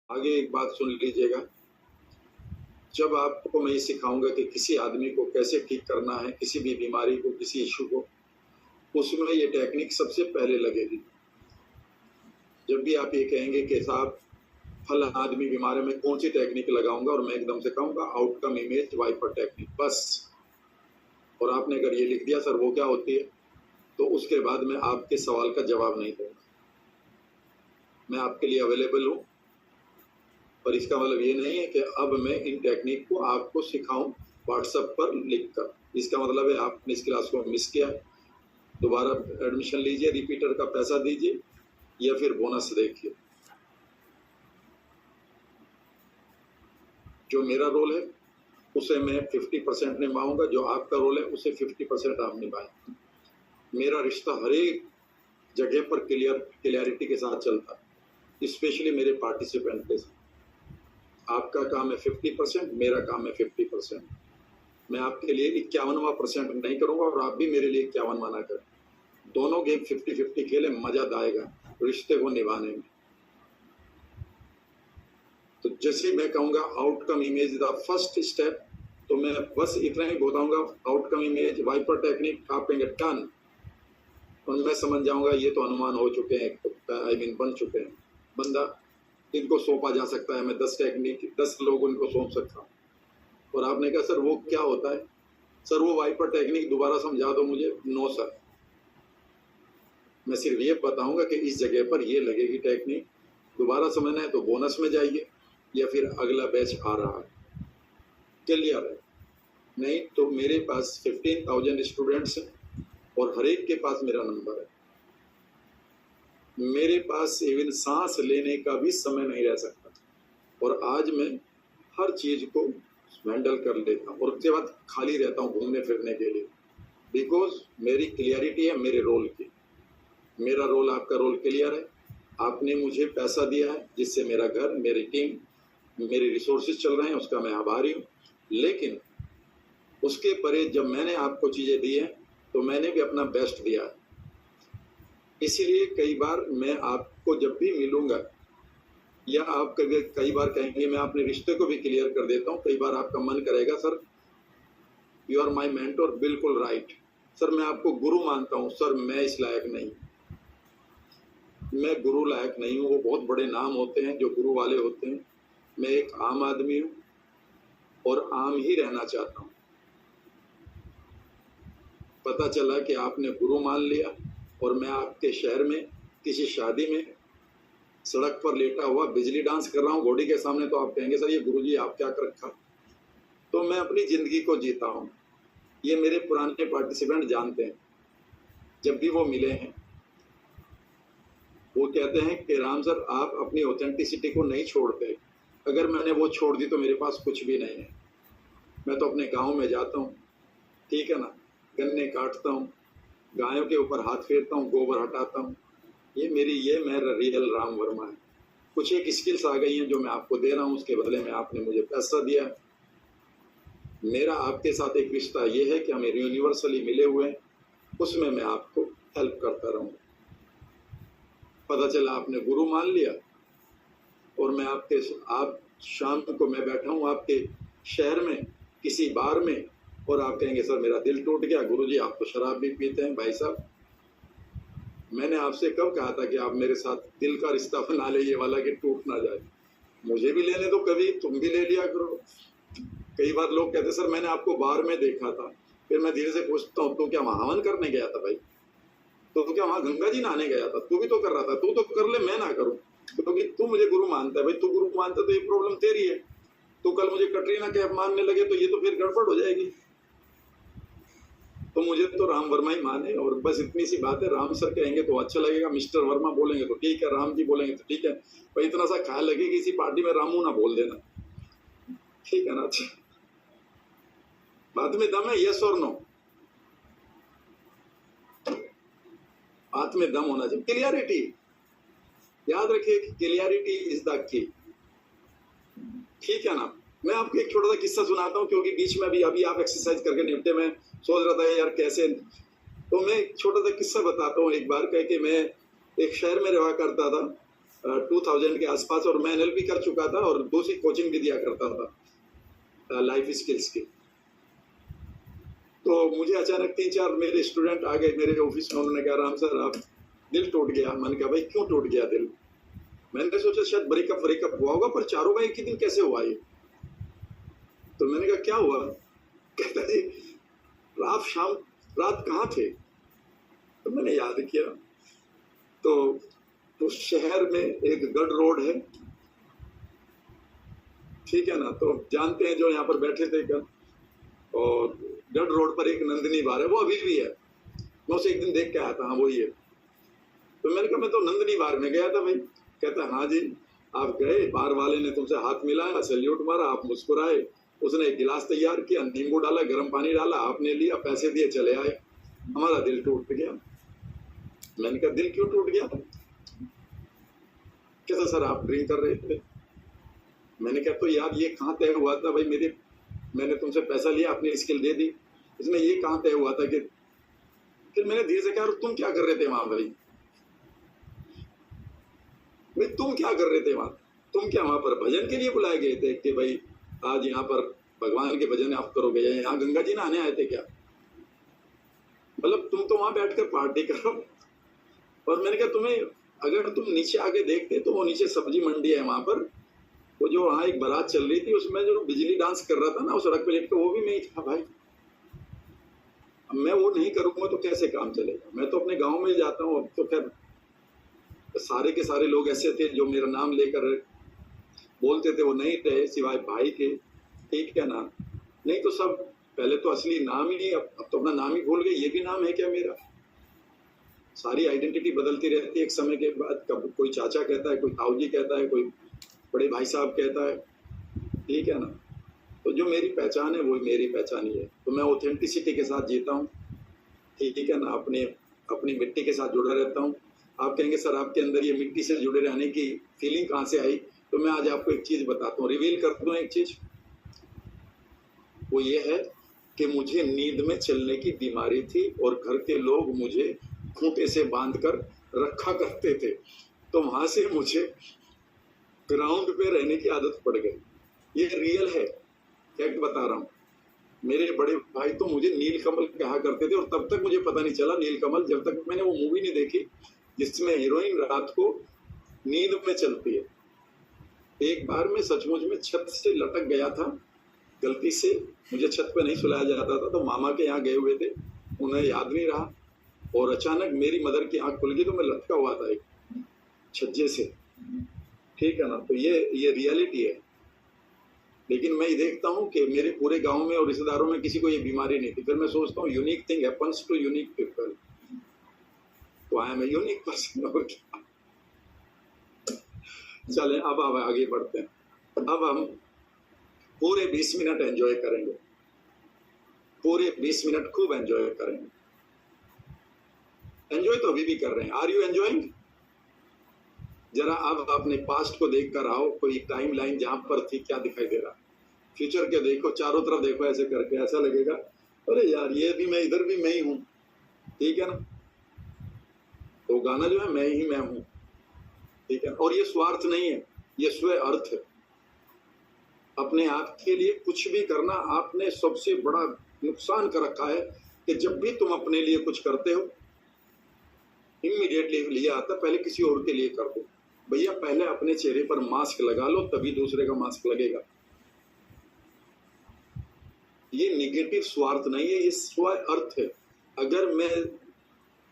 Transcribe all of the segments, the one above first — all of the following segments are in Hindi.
आगे एक बात सुन लीजिएगा। जब आपको मैं ये सिखाऊंगा कि किसी आदमी को कैसे ठीक करना है, किसी भी बीमारी को, किसी इश्यू को, उसमें ये टेक्निक सबसे पहले लगेगी। जब भी आप ये कहेंगे कि साहब फला आदमी बीमार है, मैं कौन सी टेक्निक लगाऊंगा, और मैं एकदम से कहूंगा आउटकम इमेज वाइपर टेक्निक, बस। और आपने अगर ये लिख दिया सर वो क्या होती है, तो उसके बाद मैं आपके सवाल का जवाब नहीं दूंगा। मैं आपके लिए अवेलेबल हूँ, पर इसका मतलब ये नहीं है कि अब मैं इन टेक्निक को आपको सिखाऊं व्हाट्सएप पर लिखकर। इसका मतलब है आपने इस क्लास को मिस किया, दोबारा एडमिशन लीजिए, रिपीटर का पैसा दीजिए, या फिर बोनस देखिए। जो मेरा रोल है उसे मैं 50% निभाऊंगा, जो आपका रोल है उसे 50% आप निभाएं। मेरा रिश्ता हर एक जगह पर क्लियरिटी के साथ चलता है, स्पेशली मेरे पार्टिसिपेंट के साथ। आपका काम है 50%, मेरा काम है 50%। मैं आपके लिए 51% नहीं करूंगा और आप भी मेरे लिए 51 ना करें। दोनों गेम 50-50 खेले, मजा आएगा रिश्ते को निभाने में। तो जैसे मैं कहूंगा outcome image the first step, तो मैं बस इतना ही बताऊंगा आउटकम इमेज वाइपर टेक्निक, आप कहेंगे टन, और मैं समझ जाऊंगा ये तो अनुमान हो चुके हैं, आई मीन बन चुके हैं। बंदा इनको सौंपा जा सकता है, मैं 10 टेक्निक 10 लोग इनको सौंप सकता हूँ। और आपने कहा सर वो क्या होता है, सर वो वाइपर टेक्निक दोबारा समझा दो मुझे। नो सर, मैं सिर्फ ये बताऊंगा कि इस जगह पर ये लगेगी टेक्निक, दोबारा समझना है तो बोनस में जाइए, या फिर अगला बैच आ रहा है, क्लियर है? नहीं तो मेरे पास 15,000 स्टूडेंट्स हैं और हर एक के पास मेरा नंबर है। मेरे पास इवन सांस लेने का भी समय नहीं रह सकता, और आज मैं हर चीज को हैंडल कर लेता हूँ और उसके बाद खाली रहता हूँ घूमने फिरने के लिए, बिकॉज मेरी क्लियरिटी है मेरे रोल की। मेरा रोल आपका रोल क्लियर है। आपने मुझे पैसा दिया है जिससे मेरा घर, मेरी टीम, मेरे रिसोर्सेज चल रहे हैं, उसका मैं आभारी हूँ। लेकिन उसके परे जब मैंने आपको चीजें दी हैं तो मैंने भी अपना बेस्ट दिया है। इसीलिए कई बार मैं आपको जब भी मिलूंगा, या आप कई बार कहेंगे मैं अपने रिश्ते को भी क्लियर कर देता हूँ। कई बार आपका मन करेगा sir you are my mentor, बिल्कुल राइट सर, मैं आपको गुरु मानता हूँ। सर मैं इस लायक नहीं, मैं गुरु लायक नहीं हूँ। वो बहुत बड़े नाम होते हैं जो गुरु वाले होते हैं। मैं एक आम आदमी हूँ और आम ही रहना चाहता हूँ। पता चला कि आपने गुरु मान लिया और मैं आपके शहर में किसी शादी में सड़क पर लेटा हुआ बिजली डांस कर रहा हूँ घोड़ी के सामने, तो आप कहेंगे सर ये गुरुजी आप क्या कर रखा। तो मैं अपनी जिंदगी को जीता हूँ, ये मेरे पुराने पार्टिसिपेंट जानते हैं। जब भी वो मिले हैं वो कहते हैं कि राम सर आप अपनी ऑथेंटिसिटी को नहीं छोड़ते, अगर मैंने वो छोड़ दी तो मेरे पास कुछ भी नहीं है। मैं तो अपने गाँव में जाता हूँ, ठीक है ना, गन्ने काटता हूँ, गायों के ऊपर हाथ फेरता हूँ, गोबर हटाता हूँ। ये मेरा रियल राम वर्मा है। कुछ एक स्किल्स आ गई हैं जो मैं आपको दे रहा हूँ, उसके बदले में आपने मुझे पैसा दिया। मेरा आपके साथ एक रिश्ता ये है कि हम यूनिवर्सली मिले हुए हैं, उसमें मैं आपको हेल्प करता रहूँ। पता चला आपने गुरु मान लिया और मैं आप शाम को मैं बैठा हूँ आपके शहर में किसी बार में, और आप कहेंगे सर मेरा दिल टूट गया, गुरुजी आप तो शराब भी पीते हैं। भाई साहब मैंने आपसे कब कहा था कि आप मेरे साथ दिल का रिश्ता बना ले, ये वाला कि टूट ना जाए। मुझे भी लेने दो, कभी तुम भी ले लिया करो। कई बार लोग कहते सर मैंने आपको बार में देखा था, फिर मैं धीरे से पूछता हूँ तो क्या वहां हवन करने गया था भाई, तो क्या वहां गंगा जी नहाने गया था, तू भी तो कर रहा था, तू तो कर ले मैं ना करूँ, क्योंकि तू मुझे गुरु मानता है। भाई तू गुरु मानता तो ये प्रॉब्लम तेरी है, तो कल मुझे कटरीना कैफ मानने लगे तो ये तो फिर गड़बड़ हो जाएगी। तो मुझे तो राम वर्मा ही माने, और बस इतनी सी बात है। राम सर कहेंगे तो अच्छा लगेगा, मिस्टर वर्मा बोलेंगे तो ठीक है, राम जी बोलेंगे तो ठीक है। भाई इतना सा ख्याल लगे किसी पार्टी में रामू ना बोल देना, ठीक है ना। अच्छा बात में दम है, यस और नो, बात में दम होना चाहिए। क्लियरिटी याद रखिए, क्लियरिटी इज द की, ठीक है ना। मैं आपको एक छोटा सा किस्सा सुनाता हूँ, क्योंकि बीच में अभी आप एक्सरसाइज करके निपटे, मैं सोच रहा था यार कैसे, तो मैं एक छोटा सा किस्सा बताता हूँ। एक बार कह के मैं एक शहर में रहा करता था, 2000 के आसपास, और मैं एनएलपी कर चुका था और दूसरी कोचिंग भी दिया करता था लाइफ स्किल्स की। तो मुझे अचानक 3-4 मेरे स्टूडेंट आ गए मेरे ऑफिस में, उन्होंने कहा राम सर आप दिल टूट गया। मैंने कहा भाई क्यों टूट गया दिल? मैंने सोचा शायद ब्रेकअप हुआ होगा, पर चारों का एक ही दिन कैसे हुआ ये? तो मैंने कहा क्या हुआ? कहता जी रात कहाँ थे? तो मैंने याद किया, तो उस शहर में एक गढ़ रोड है, ठीक है ना, तो जानते हैं जो यहाँ पर बैठे थे कल, और गढ़ रोड पर एक नंदिनी बार है, वो अभी भी है। मैं उसे एक दिन देख के आया था, हाँ वही है। तो मैंने कहा मैं तो नंदिनी बार में गया था भाई। कहता हाँ जी, आप गए, बार वाले ने तुमसे हाथ मिलाया, सैल्यूट मारा, आप मुस्कुराए, उसने एक गिलास तैयार किया, नींबू डाला, गर्म पानी डाला, आपने लिया, पैसे दिए, चले आए। हमारा दिल टूट गया। मैंने कहा दिल क्यों टूट गया? कहता सर आप ड्रिंक कर रहे थे। मैंने कहा तो यार ये कहाँ तय हुआ था भाई, मैंने तुमसे पैसा लिया, आपने स्किल दे दी, इसमें ये कहाँ तय हुआ था कि? फिर मैंने धीरे से कहा तुम क्या कर रहे थे वहां भाई? तुम क्या कर रहे थे वहां? तुम क्या वहां पर भजन के लिए बुलाए गए थे कि भाई आज यहाँ पर भगवान के भजन आप करोगे, या यहाँ गंगा जी नहाने आए थे क्या? मतलब तुम तो वहां बैठकर पार्टी करो। और मैंने कहा तुम्हें, अगर तुम नीचे आके देखते तो वो नीचे सब्जी मंडी है, वहां पर वो जो वहां एक बारात चल रही थी, उसमें जो बिजली डांस कर रहा था ना, उस सड़क पे लेट के, वो भी मैं ही था भाई। अब मैं वो नहीं करूंगा तो कैसे काम चलेगा? मैं तो अपने गांव में जाता हूँ। अब तो खैर सारे के सारे लोग ऐसे थे जो मेरा नाम लेकर बोलते थे, वो नहीं थे सिवाय भाई के, ठीक है ना। नहीं तो सब पहले तो असली नाम ही, अब तो अपना नाम ही भूल गए, ये भी नाम है क्या मेरा? सारी आइडेंटिटी बदलती रहती है एक समय के बाद। कब कोई चाचा कहता है, कोई ताऊ जी कहता है, कोई बड़े भाई साहब कहता है, ठीक है ना। तो जो मेरी पहचान है वो मेरी पहचान ही है। तो मैं ऑथेंटिसिटी के साथ जीता हूँ, ठीक है ना, अपनी मिट्टी के साथ जुड़ा रहता हूँ। आप कहेंगे सर आपके अंदर ये मिट्टी से जुड़े रहने की फीलिंग कहाँ से आई? तो मैं आज आपको एक चीज बताता हूँ, रिवील कर दूं एक चीज। वो ये है कि मुझे नींद में चलने की बीमारी थी और घर के लोग मुझे खूंटे से बांधकर रखा करते थे, तो वहां से मुझे ग्राउंड पे रहने की आदत पड़ गई। ये रियल है, फैक्ट बता रहा हूँ। मेरे बड़े भाई तो मुझे नीलकमल कहा करते थे, और तब तक मुझे पता नहीं चला नीलकमल, जब तक मैंने वो मूवी नहीं देखी जिसमें हीरोइन रात को नींद में चलती है। एक बार मैं सचमुच में छत से लटक गया था, गलती से मुझे छत पे नहीं सुलाया जाता था, तो मामा के यहाँ गए हुए थे, उन्हें याद नहीं रहा, और अचानक मेरी मदर की आंख खुल गई, तो मैं लटका हुआ था एक छज्जे से, ठीक है ना। तो ये रियलिटी है। लेकिन मैं ये देखता हूँ कि मेरे पूरे गांव में और रिश्तेदारों में किसी को ये बीमारी नहीं थी। फिर मैं सोचता हूँ unique thing happens to unique people, तो I am a unique person. और क्या, चले अब आगे बढ़ते हैं। अब हम पूरे 20 मिनट एंजॉय करेंगे, पूरे 20 मिनट खूब एंजॉय करेंगे। एंजॉय तो अभी भी कर रहे हैं। Are you enjoying? जरा अब अपने पास्ट को देख कर आओ, कोई टाइम लाइन जहां पर थी, क्या दिखाई दे रहा? फ्यूचर के देखो, चारों तरफ देखो, ऐसे करके ऐसा लगेगा अरे यार ये भी मैं, इधर भी मैं ही हूं, ठीक है ना। तो गाना जो है मैं ही मैं हूं, ठीक है। और ये स्वार्थ नहीं है, ये स्व अर्थ है। अपने आप के लिए कुछ भी करना, आपने सबसे बड़ा नुकसान कर रखा है कि जब भी तुम अपने लिए कुछ करते हो, इमीडिएटली लिया आता पहले किसी और के लिए कर दो। भैया पहले अपने चेहरे पर मास्क लगा लो, तभी दूसरे का मास्क लगेगा। ये निगेटिव स्वार्थ नहीं है, ये स्व अर्थ है। अगर मैं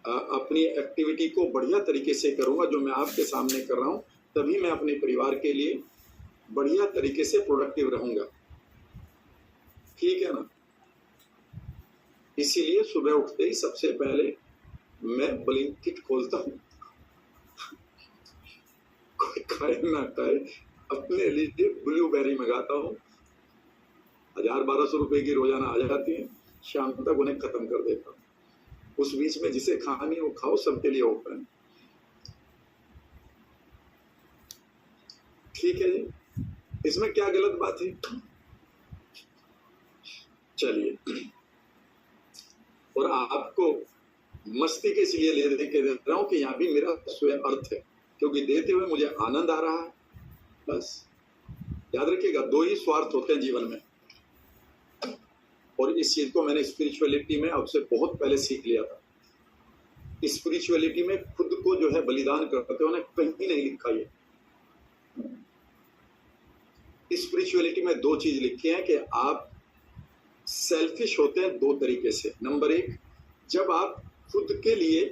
अपनी एक्टिविटी को बढ़िया तरीके से करूंगा, जो मैं आपके सामने कर रहा हूं, तभी मैं अपने परिवार के लिए बढ़िया तरीके से प्रोडक्टिव रहूंगा, ठीक है ना। इसीलिए सुबह उठते ही सबसे पहले मैं ब्लिंकिट खोलता हूँ, कोई खाए ना खाए, अपने लिए ब्लूबेरी मंगाता हूँ। 1000-1200 रुपए की रोजाना आ जाती है, शाम तक उन्हें खत्म कर देता हूँ। उस बीच में जिसे खानी हो खाओ, सबके लिए ओपन, ठीक है जी। इसमें क्या गलत बात है? चलिए, और आपको मस्ती के इसलिए ले के दे रहा हूं कि यहाँ भी मेरा स्व अर्थ है। क्योंकि देते हुए मुझे आनंद आ रहा है। बस याद रखिएगा, दो ही स्वार्थ होते हैं जीवन में, और इस चीज को मैंने स्पिरिचुअलिटी में अब से बहुत पहले सीख लिया था। स्पिरिचुअलिटी में खुद को जो है बलिदान करते हो ना, कहीं नहीं लिखा ये। स्पिरिचुअलिटी में दो चीज लिखी है कि आप सेल्फिश होते हैं दो तरीके से। नंबर एक, जब आप खुद के लिए,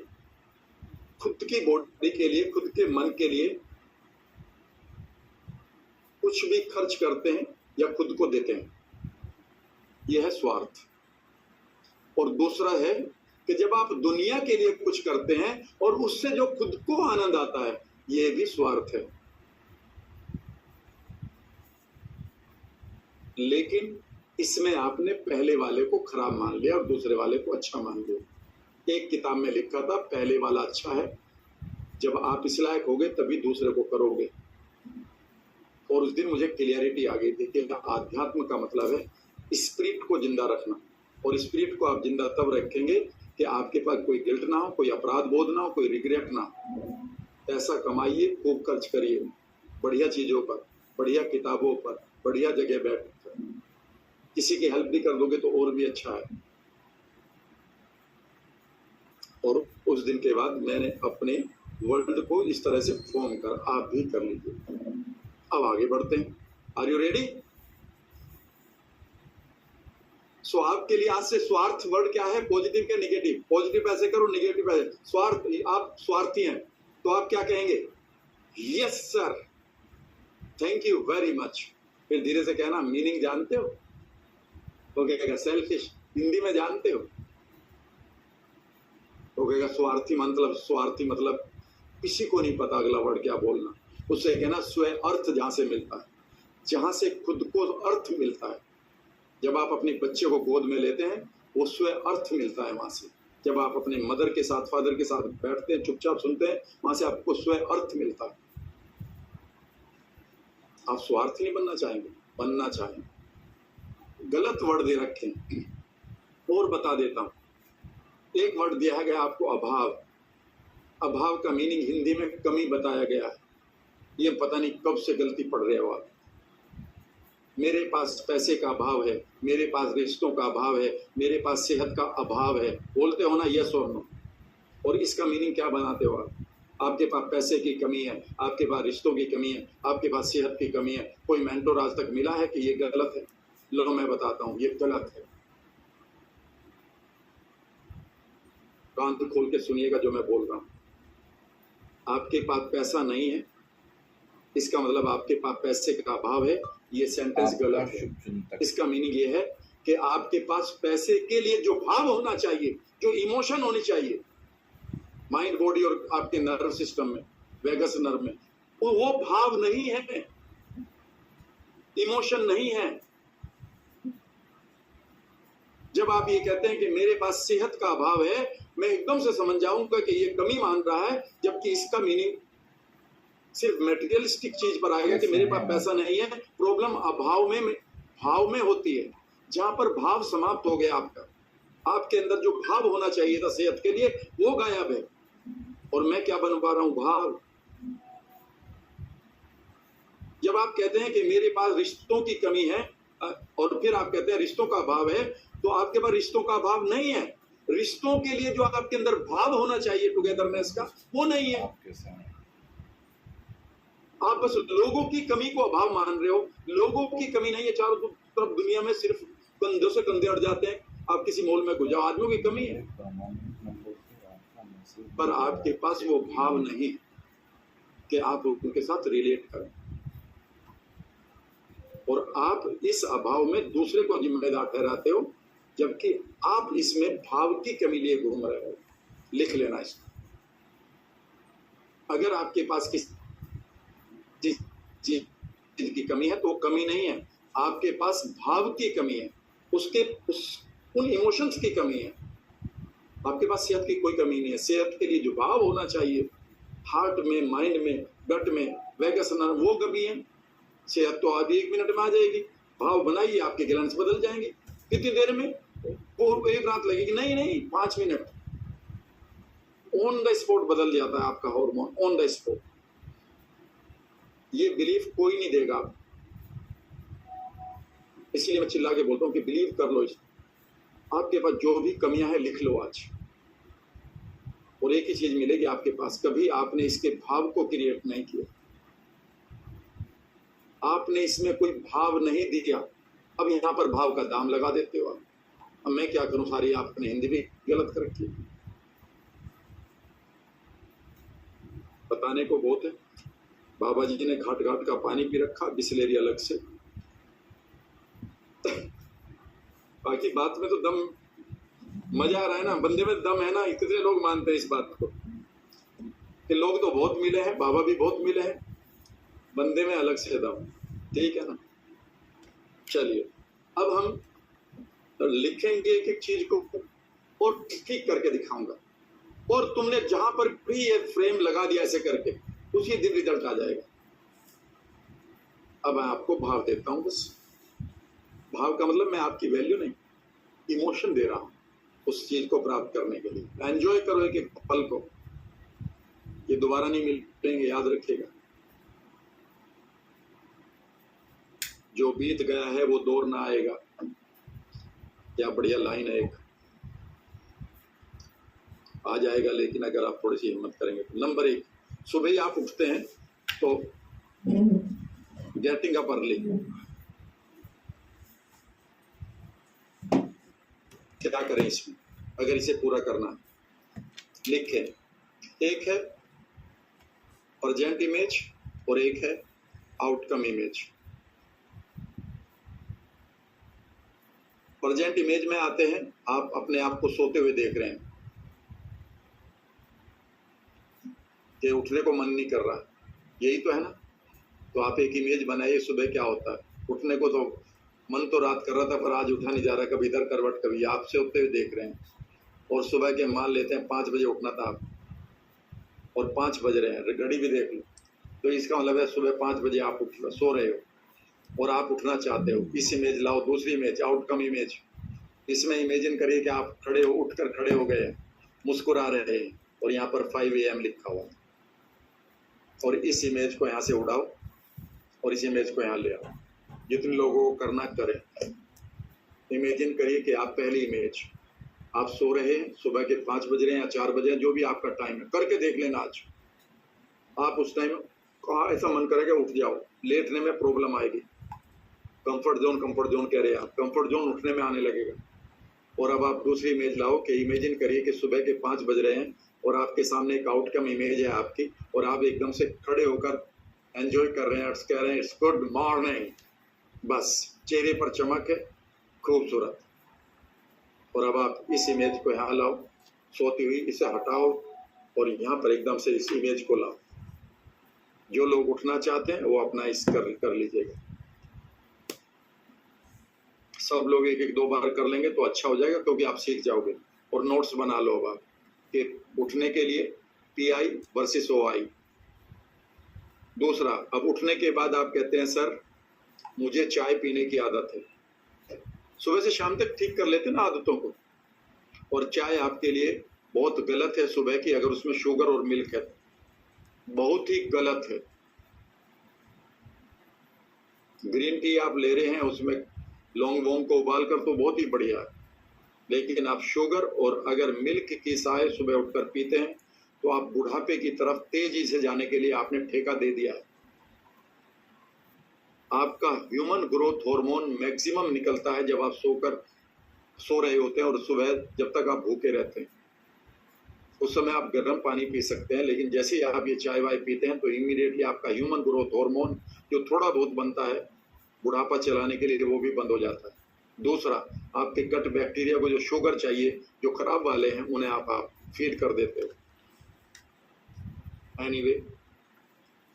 खुद की बॉडी के लिए, खुद के मन के लिए कुछ भी खर्च करते हैं या खुद को देते हैं, यह है स्वार्थ। और दूसरा है कि जब आप दुनिया के लिए कुछ करते हैं और उससे जो खुद को आनंद आता है, यह भी स्वार्थ है। लेकिन इसमें आपने पहले वाले को खराब मान लिया और दूसरे वाले को अच्छा मान लिया। एक किताब में लिखा था, पहले वाला अच्छा है, जब आप इस लायक होगे तभी दूसरे को करोगे। और उस दिन मुझे क्लियरिटी आ गई थी कि आध्यात्म का मतलब है स्पिरिट को जिंदा रखना, और स्पिरिट को आप जिंदा तब रखेंगे कि आपके पास कोई गिल्ट ना हो, कोई अपराध बोध ना हो, कोई रिग्रेट ना हो। पैसा कमाइए, खूब खर्च करिए, बढ़िया चीजों पर, बढ़िया किताबों पर, बढ़िया जगह बैठ कर। किसी की हेल्प भी कर दोगे तो और भी अच्छा है। और उस दिन के बाद मैंने अपने वर्ल्ड को इस तरह से फॉर्म कर, आप भी कर लीजिए। अब आगे बढ़ते हैं। Are you ready? सो आपके लिए आज से स्वार्थ वर्ड क्या है? पॉजिटिव क्या निगेटिव? पॉजिटिव ऐसे करो, निगेटिव ऐसे। स्वार्थ, आप स्वार्थी हैं तो आप क्या कहेंगे? Yes sir, thank you very much. फिर धीरे से कहना, मीनिंग जानते हो? तो कहेगा सेल्फिश, हिंदी में जानते हो? तो कहेगा स्वार्थी मतलब किसी को नहीं पता अगला वर्ड क्या बोलना। उससे कहना स्व अर्थ, जहां से मिलता है, जहां से खुद को अर्थ मिलता है। जब आप अपने बच्चे को गोद में लेते हैं, वो स्व अर्थ मिलता है वहां से। जब आप अपने मदर के साथ, फादर के साथ बैठते हैं, चुपचाप सुनते हैं, वहां से आपको स्व अर्थ मिलता है। आप स्वार्थी नहीं बनना चाहेंगे? बनना चाहेंगे। गलत वर्ड दे रखे हैं। और बता देता हूं, एक वर्ड दिया गया आपको, अभाव। अभाव का मीनिंग हिंदी में कमी बताया गया है। ये पता नहीं कब से गलती पढ़ रहे हो आप। मेरे पास पैसे का अभाव है, मेरे पास रिश्तों का अभाव है, मेरे पास सेहत का अभाव है, बोलते हो ना यस और नो। और इसका मीनिंग क्या बनाते हो आप? आपके पास पैसे की कमी है, आपके पास रिश्तों की कमी है, आपके पास सेहत की कमी है। कोई मेंटोर आज तक मिला है कि ये गलत है? लो मैं बताता हूं, ये गलत है। कान खोल के सुनिएगा जो मैं बोल रहा हूं। आपके पास पैसा नहीं है, इसका मतलब आपके पास पैसे का अभाव है, ये सेंटेंस गलत है। इसका मीनिंग ये है कि आपके पास पैसे के लिए जो भाव होना चाहिए, जो इमोशन होनी चाहिए माइंड, बॉडी और आपके नर्व सिस्टम में, वेगस नर्व में, वो भाव नहीं है, इमोशन नहीं है। जब आप ये कहते हैं कि मेरे पास सेहत का अभाव है, मैं एकदम से समझ जाऊंगा कि ये कमी मान रहा है, जबकि इसका मीनिंग सिर्फ मेटेरियलिस्टिक चीज पर आएगा कि मेरे पास पैसा नहीं है। प्रॉब्लम अभाव में, भाव में होती है। जहां पर भाव समाप्त हो गया आपका, आपके अंदर जो भाव होना चाहिए था सेहत के लिए, वो गायब है। और मैं क्या बन पा रहा हूं? भाव। जब आप कहते हैं कि मेरे पास रिश्तों की कमी है, और फिर आप कहते हैं रिश्तों का अभाव है, तो आपके पास रिश्तों का अभाव नहीं है। रिश्तों के लिए जो आपके अंदर भाव होना चाहिए टुगेदरनेस का, वो नहीं है। आप बस लोगों की कमी को अभाव मान रहे हो। लोगों की कमी नहीं है, चारों तरफ दुनिया में सिर्फ कंधों से कंधे अड़ जाते हैं। आप किसी मॉल में घुस जाओ, आदमियों की कमी है, पर आपके पास वो भाव नहीं कि आप उनके साथ रिलेट करें। और आप इस अभाव में दूसरे को जिम्मेदार ठहराते हो, जबकि आप इसमें भाव की कमी लिए घूम रहे हो। लिख लेना इसको। अगर आपके पास किसी चीज की कमी है तो वो कमी नहीं है, आपके पास भाव की कमी है, उन इमोशंस की कमी है। आपके पास सेहत की कोई कमी नहीं है। सेहत के लिए जो भाव होना चाहिए, हार्ट में, माइंड में, गट में, वेगस नर्व, वो कमी है। सेहत तो आधी 1 मिनट में आ जाएगी। भाव बनाइए, आपके ग्लैंड्स बदल जाएंगे। कितनी देर में? वो 1 रात लगेगी? नहीं, 5 मिनट। ऑन द स्पॉट बदल जाता है आपका हार्मोन, ऑन द स्पॉट। ये बिलीफ कोई नहीं देगा। इसलिए मैं चिल्ला के बोलता हूँ कि बिलीव कर लो। आपके पास जो भी कमियां हैं लिख लो आज, और एक ही चीज मिलेगी आपके पास, कभी आपने इसके भाव को क्रिएट नहीं किया, आपने इसमें कोई भाव नहीं दिया। अब यहां पर भाव का दाम लगा देते हो आप। अब मैं क्या करूं, सारी आपने हिंदी भी गलत कर रखी है। बताने को बहुत है। बाबा जी ने घाट घाट का पानी पी रखा, बिस्लेरी अलग से। बाकी बात में तो दम, मजा आ रहा है ना, बंदे में दम है ना। इतने लोग मानते हैं इस बात को कि लोग तो बहुत मिले हैं, बाबा भी बहुत मिले हैं, बंदे में अलग से दम। ठीक है ना। चलिए अब हम लिखेंगे एक एक चीज को और ठीक करके दिखाऊंगा, और तुमने जहां पर भी ये फ्रेम लगा दिया ऐसे करके, उसी दिन रिजल्ट आ जाएगा। अब मैं आपको भाव देता हूं, बस भाव का मतलब मैं आपकी वैल्यू नहीं, इमोशन दे रहा हूं उस चीज को प्राप्त करने के लिए। एंजॉय करो एक एक पल को, ये दोबारा नहीं मिलेंगे, याद रखिएगा। जो बीत गया है वो दौर ना आएगा। क्या बढ़िया लाइन है, एक आ जाएगा, लेकिन अगर आप थोड़ी सी हिम्मत करेंगे तो। नंबर 1, सुबह ही आप उठते हैं तो गेटिंग अप अर्ली, क्या करें इसमें अगर इसे पूरा करना है? लिखें, एक है प्रेजेंट इमेज और एक है आउटकम इमेज। प्रेजेंट इमेज में आते हैं, आप अपने आप को सोते हुए देख रहे हैं कि उठने को मन नहीं कर रहा, यही तो है ना। तो आप एक इमेज बनाइए, सुबह क्या होता है। उठने को तो मन तो रात कर रहा था, पर आज उठा नहीं जा रहा, कभी इधर करवट कभी आप से होते हुए देख रहे हैं। और सुबह के मान लेते हैं 5 बजे उठना था आप, और 5 बज रहे हैं, घड़ी भी देख लो, तो इसका मतलब है सुबह 5 बजे आप सो रहे हो और आप उठना चाहते हो। इस इमेज लाओ, दूसरी इमेज आउटकम इमेज। इसमें इमेजिन करिए कि आप खड़े हो, उठकर खड़े हो गए, मुस्कुरा रहे हैं, और यहाँ पर 5 AM लिखा हुआ, और इस इमेज को यहाँ से उड़ाओ और इस इमेज को यहाँ ले आओ। जितने लोगों को करना करें। इमेजिन करिए कि आप पहली इमेज, आप सो रहे हैं, सुबह के 5 बज रहे हैं या 4 बजे हैं, जो भी आपका टाइम है, करके देख लेना आज। आप उस टाइम ऐसा मन करेगा उठ जाओ, लेटने में प्रॉब्लम आएगी। कंफर्ट जोन कह रहे हैं आप, कंफर्ट जोन उठने में आने लगेगा। और अब आप दूसरी इमेज लाओ कि इमेजिन करिए कि सुबह के 5 बज रहे हैं और आपके सामने एक आउटकम इमेज है आपकी, और आप एकदम से खड़े होकर एंजॉय कर रहे हैं, कह रहे हैं इट्स गुड मॉर्निंग। बस चेहरे पर चमक है, खूबसूरत। और अब आप इस इमेज को यहाँ लाओ, सोती हुई, इसे हटाओ और यहाँ पर एकदम से इस इमेज को लाओ। जो लोग उठना चाहते हैं वो अपना इस कर लीजिएगा। सब लोग एक एक 2 बार कर लेंगे तो अच्छा हो जाएगा, क्योंकि आप सीख जाओगे। और नोट्स बना लो अब आप कि उठने के लिए PI वर्सेस OI। दूसरा, अब उठने के बाद आप कहते हैं सर मुझे चाय पीने की आदत है। सुबह से शाम तक ठीक कर लेते ना आदतों को। और चाय आपके लिए बहुत गलत है सुबह की, अगर उसमें शुगर और मिल्क है, बहुत ही गलत है। ग्रीन टी आप ले रहे हैं, उसमें लौंग वोंग को उबाल कर तो बहुत ही बढ़िया है, लेकिन आप शुगर और अगर मिल्क की चाय सुबह उठकर पीते हैं तो आप बुढ़ापे की तरफ तेजी से जाने के लिए आपने ठेका दे दिया है। आपका ह्यूमन ग्रोथ हार्मोन मैक्सिमम निकलता है जब आप सो रहे होते हैं, और सुबह जब तक आप भूखे रहते हैं उस समय आप गर्म पानी पी सकते हैं। लेकिन जैसे ही आप ये चाय वाय पीते हैं तो इमीडिएटली आपका ह्यूमन ग्रोथ हार्मोन जो थोड़ा बहुत बनता है बुढ़ापा चलाने के लिए, वो भी बंद हो जाता है। दूसरा, आपके गट बैक्टीरिया को जो शुगर चाहिए, जो खराब वाले हैं, उन्हें आप फीड कर देते हो। एनीवे,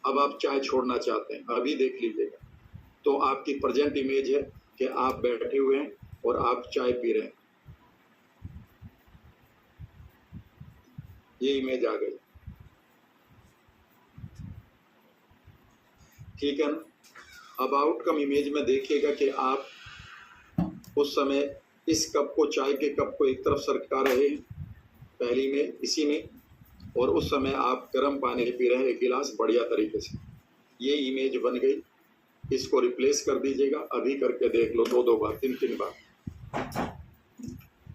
अब आप चाय छोड़ना चाहते हैं, अभी देख लीजिएगा। तो आपकी प्रेजेंट इमेज है कि आप बैठे हुए हैं और आप चाय पी रहे हैं, ये इमेज आ गई। ठीक है ना। अब आउटकम इमेज में देखिएगा कि आप उस समय इस कप को, चाय के कप को एक तरफ सरका रहे हैं, पहली में इसी में, और उस समय आप गर्म पानी पी रहे हैं एक गिलास बढ़िया तरीके से। ये इमेज बन गई, इसको रिप्लेस कर दीजिएगा। अभी करके देख लो, 2 बार 3 बार।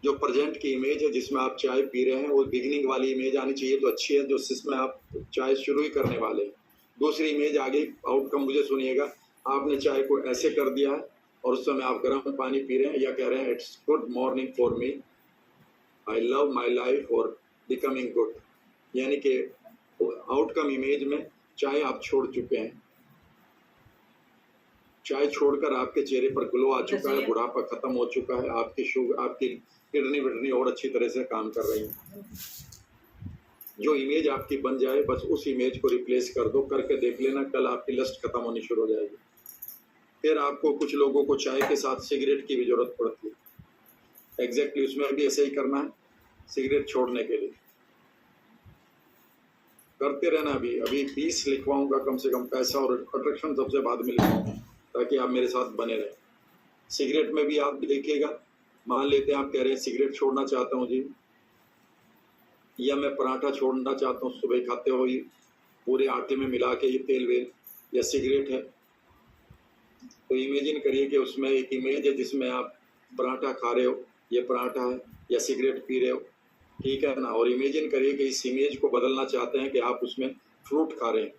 जो प्रेजेंट की इमेज है जिसमें आप चाय पी रहे हैं, वो बिगिनिंग वाली इमेज आनी चाहिए तो अच्छी है, जो जिसमें आप चाय शुरू ही करने वाले हैं। दूसरी इमेज आ गई, आउटकम मुझे सुनिएगा। आपने चाय को ऐसे कर दिया है और उस समय आप गर्म पानी पी रहे हैं या कह रहे हैं it's good morning for me, I love my life और बिकमिंग गुड, यानी कि आउटकम इमेज में चाय आप छोड़ चुके हैं। चाय छोड़कर आपके चेहरे पर ग्लो आ चुका है, बुढ़ापा खत्म हो चुका है, आपकी शुगर, आपकी किडनी विडनी और अच्छी तरह से काम कर रही है। जो इमेज आपकी बन जाए बस उस इमेज को रिप्लेस कर दो, करके देख लेना, कल आपकी लस्ट खत्म होनी शुरू हो जाएगी। फिर आपको कुछ लोगों को चाय के साथ सिगरेट की भी जरूरत पड़ती है, एग्जैक्टली उसमें भी ऐसे ही करना है, सिगरेट छोड़ने के लिए करते रहना। अभी 20 लिखवाऊंगा कम से कम, पैसा और अट्रैक्शन सबसे बाद में लिखूंगा ताकि आप मेरे साथ बने रहें। सिगरेट में भी आप देखिएगा, मान लेते हैं आप कह रहे हैं सिगरेट छोड़ना चाहता हूँ जी, या मैं पराठा छोड़ना चाहता हूँ सुबह खाते हो ही पूरे आटे में मिला के, ये तेल वेल या सिगरेट है, तो इमेजिन करिए कि उसमें एक इमेज है जिसमें आप पराठा खा रहे हो, ये पराठा है, या सिगरेट पी रहे हो, ठीक है ना। और इमेजिन करिए कि इस इमेज को बदलना चाहते हैं कि आप उसमें फ्रूट खा रहे हैं,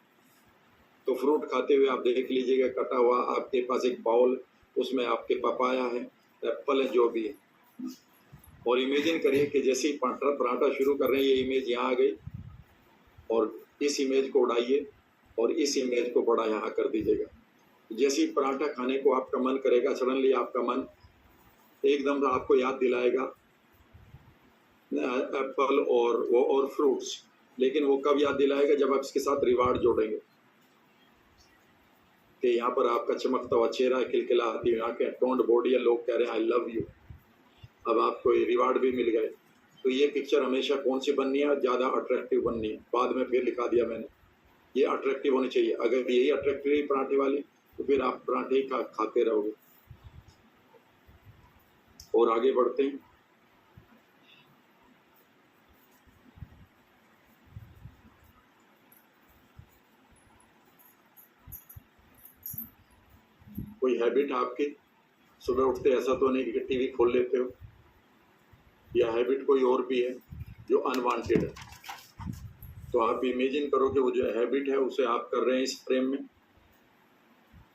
तो फ्रूट खाते हुए आप देख लीजिएगा कटा हुआ आपके पास एक बाउल, उसमें आपके पपाया है, एप्पल है, जो भी है। और इमेजिन करिए कि जैसे ही पराठा शुरू कर रहे हैं, ये इमेज यहाँ आ गई और इस इमेज को उड़ाइए और इस इमेज को बड़ा यहाँ कर दीजिएगा। जैसे ही पराठा खाने को आपका मन करेगा, सडनली आपका मन एकदम आपको याद दिलाएगा एप्पल और फ्रूट्स, लेकिन वो कब याद दिलाएगा, जब आप इसके साथ रिवार्ड जोड़ेंगे कि यहाँ पर आपका चमकता हुआ चेहरा, खिलखिलाती हुई आंखें, टोन्ड बॉडी है, लोग कह रहे हैं आई लव यू, अब आपको रिवार्ड भी मिल गए। तो ये पिक्चर हमेशा कौन सी बननी है, ज़्यादा अट्रैक्टिव बननी है। बाद में फिर लिखा दिया मैंने, ये अट्रैक्टिव होनी चाहिए। अगर यही अट्रैक्टिव है पराठे वाली, तो फिर आप पराठे ही खाते रहोगे। और आगे बढ़ते हैं। कोई हैबिट आपकी, सुबह उठते ऐसा तो नहीं कि टीवी खोल लेते हो, या हैबिट कोई और भी है जो अनवांटेड है, तो आप इमेजिन करो कि वो जो हैबिट है उसे आप कर रहे हैं इस फ्रेम में,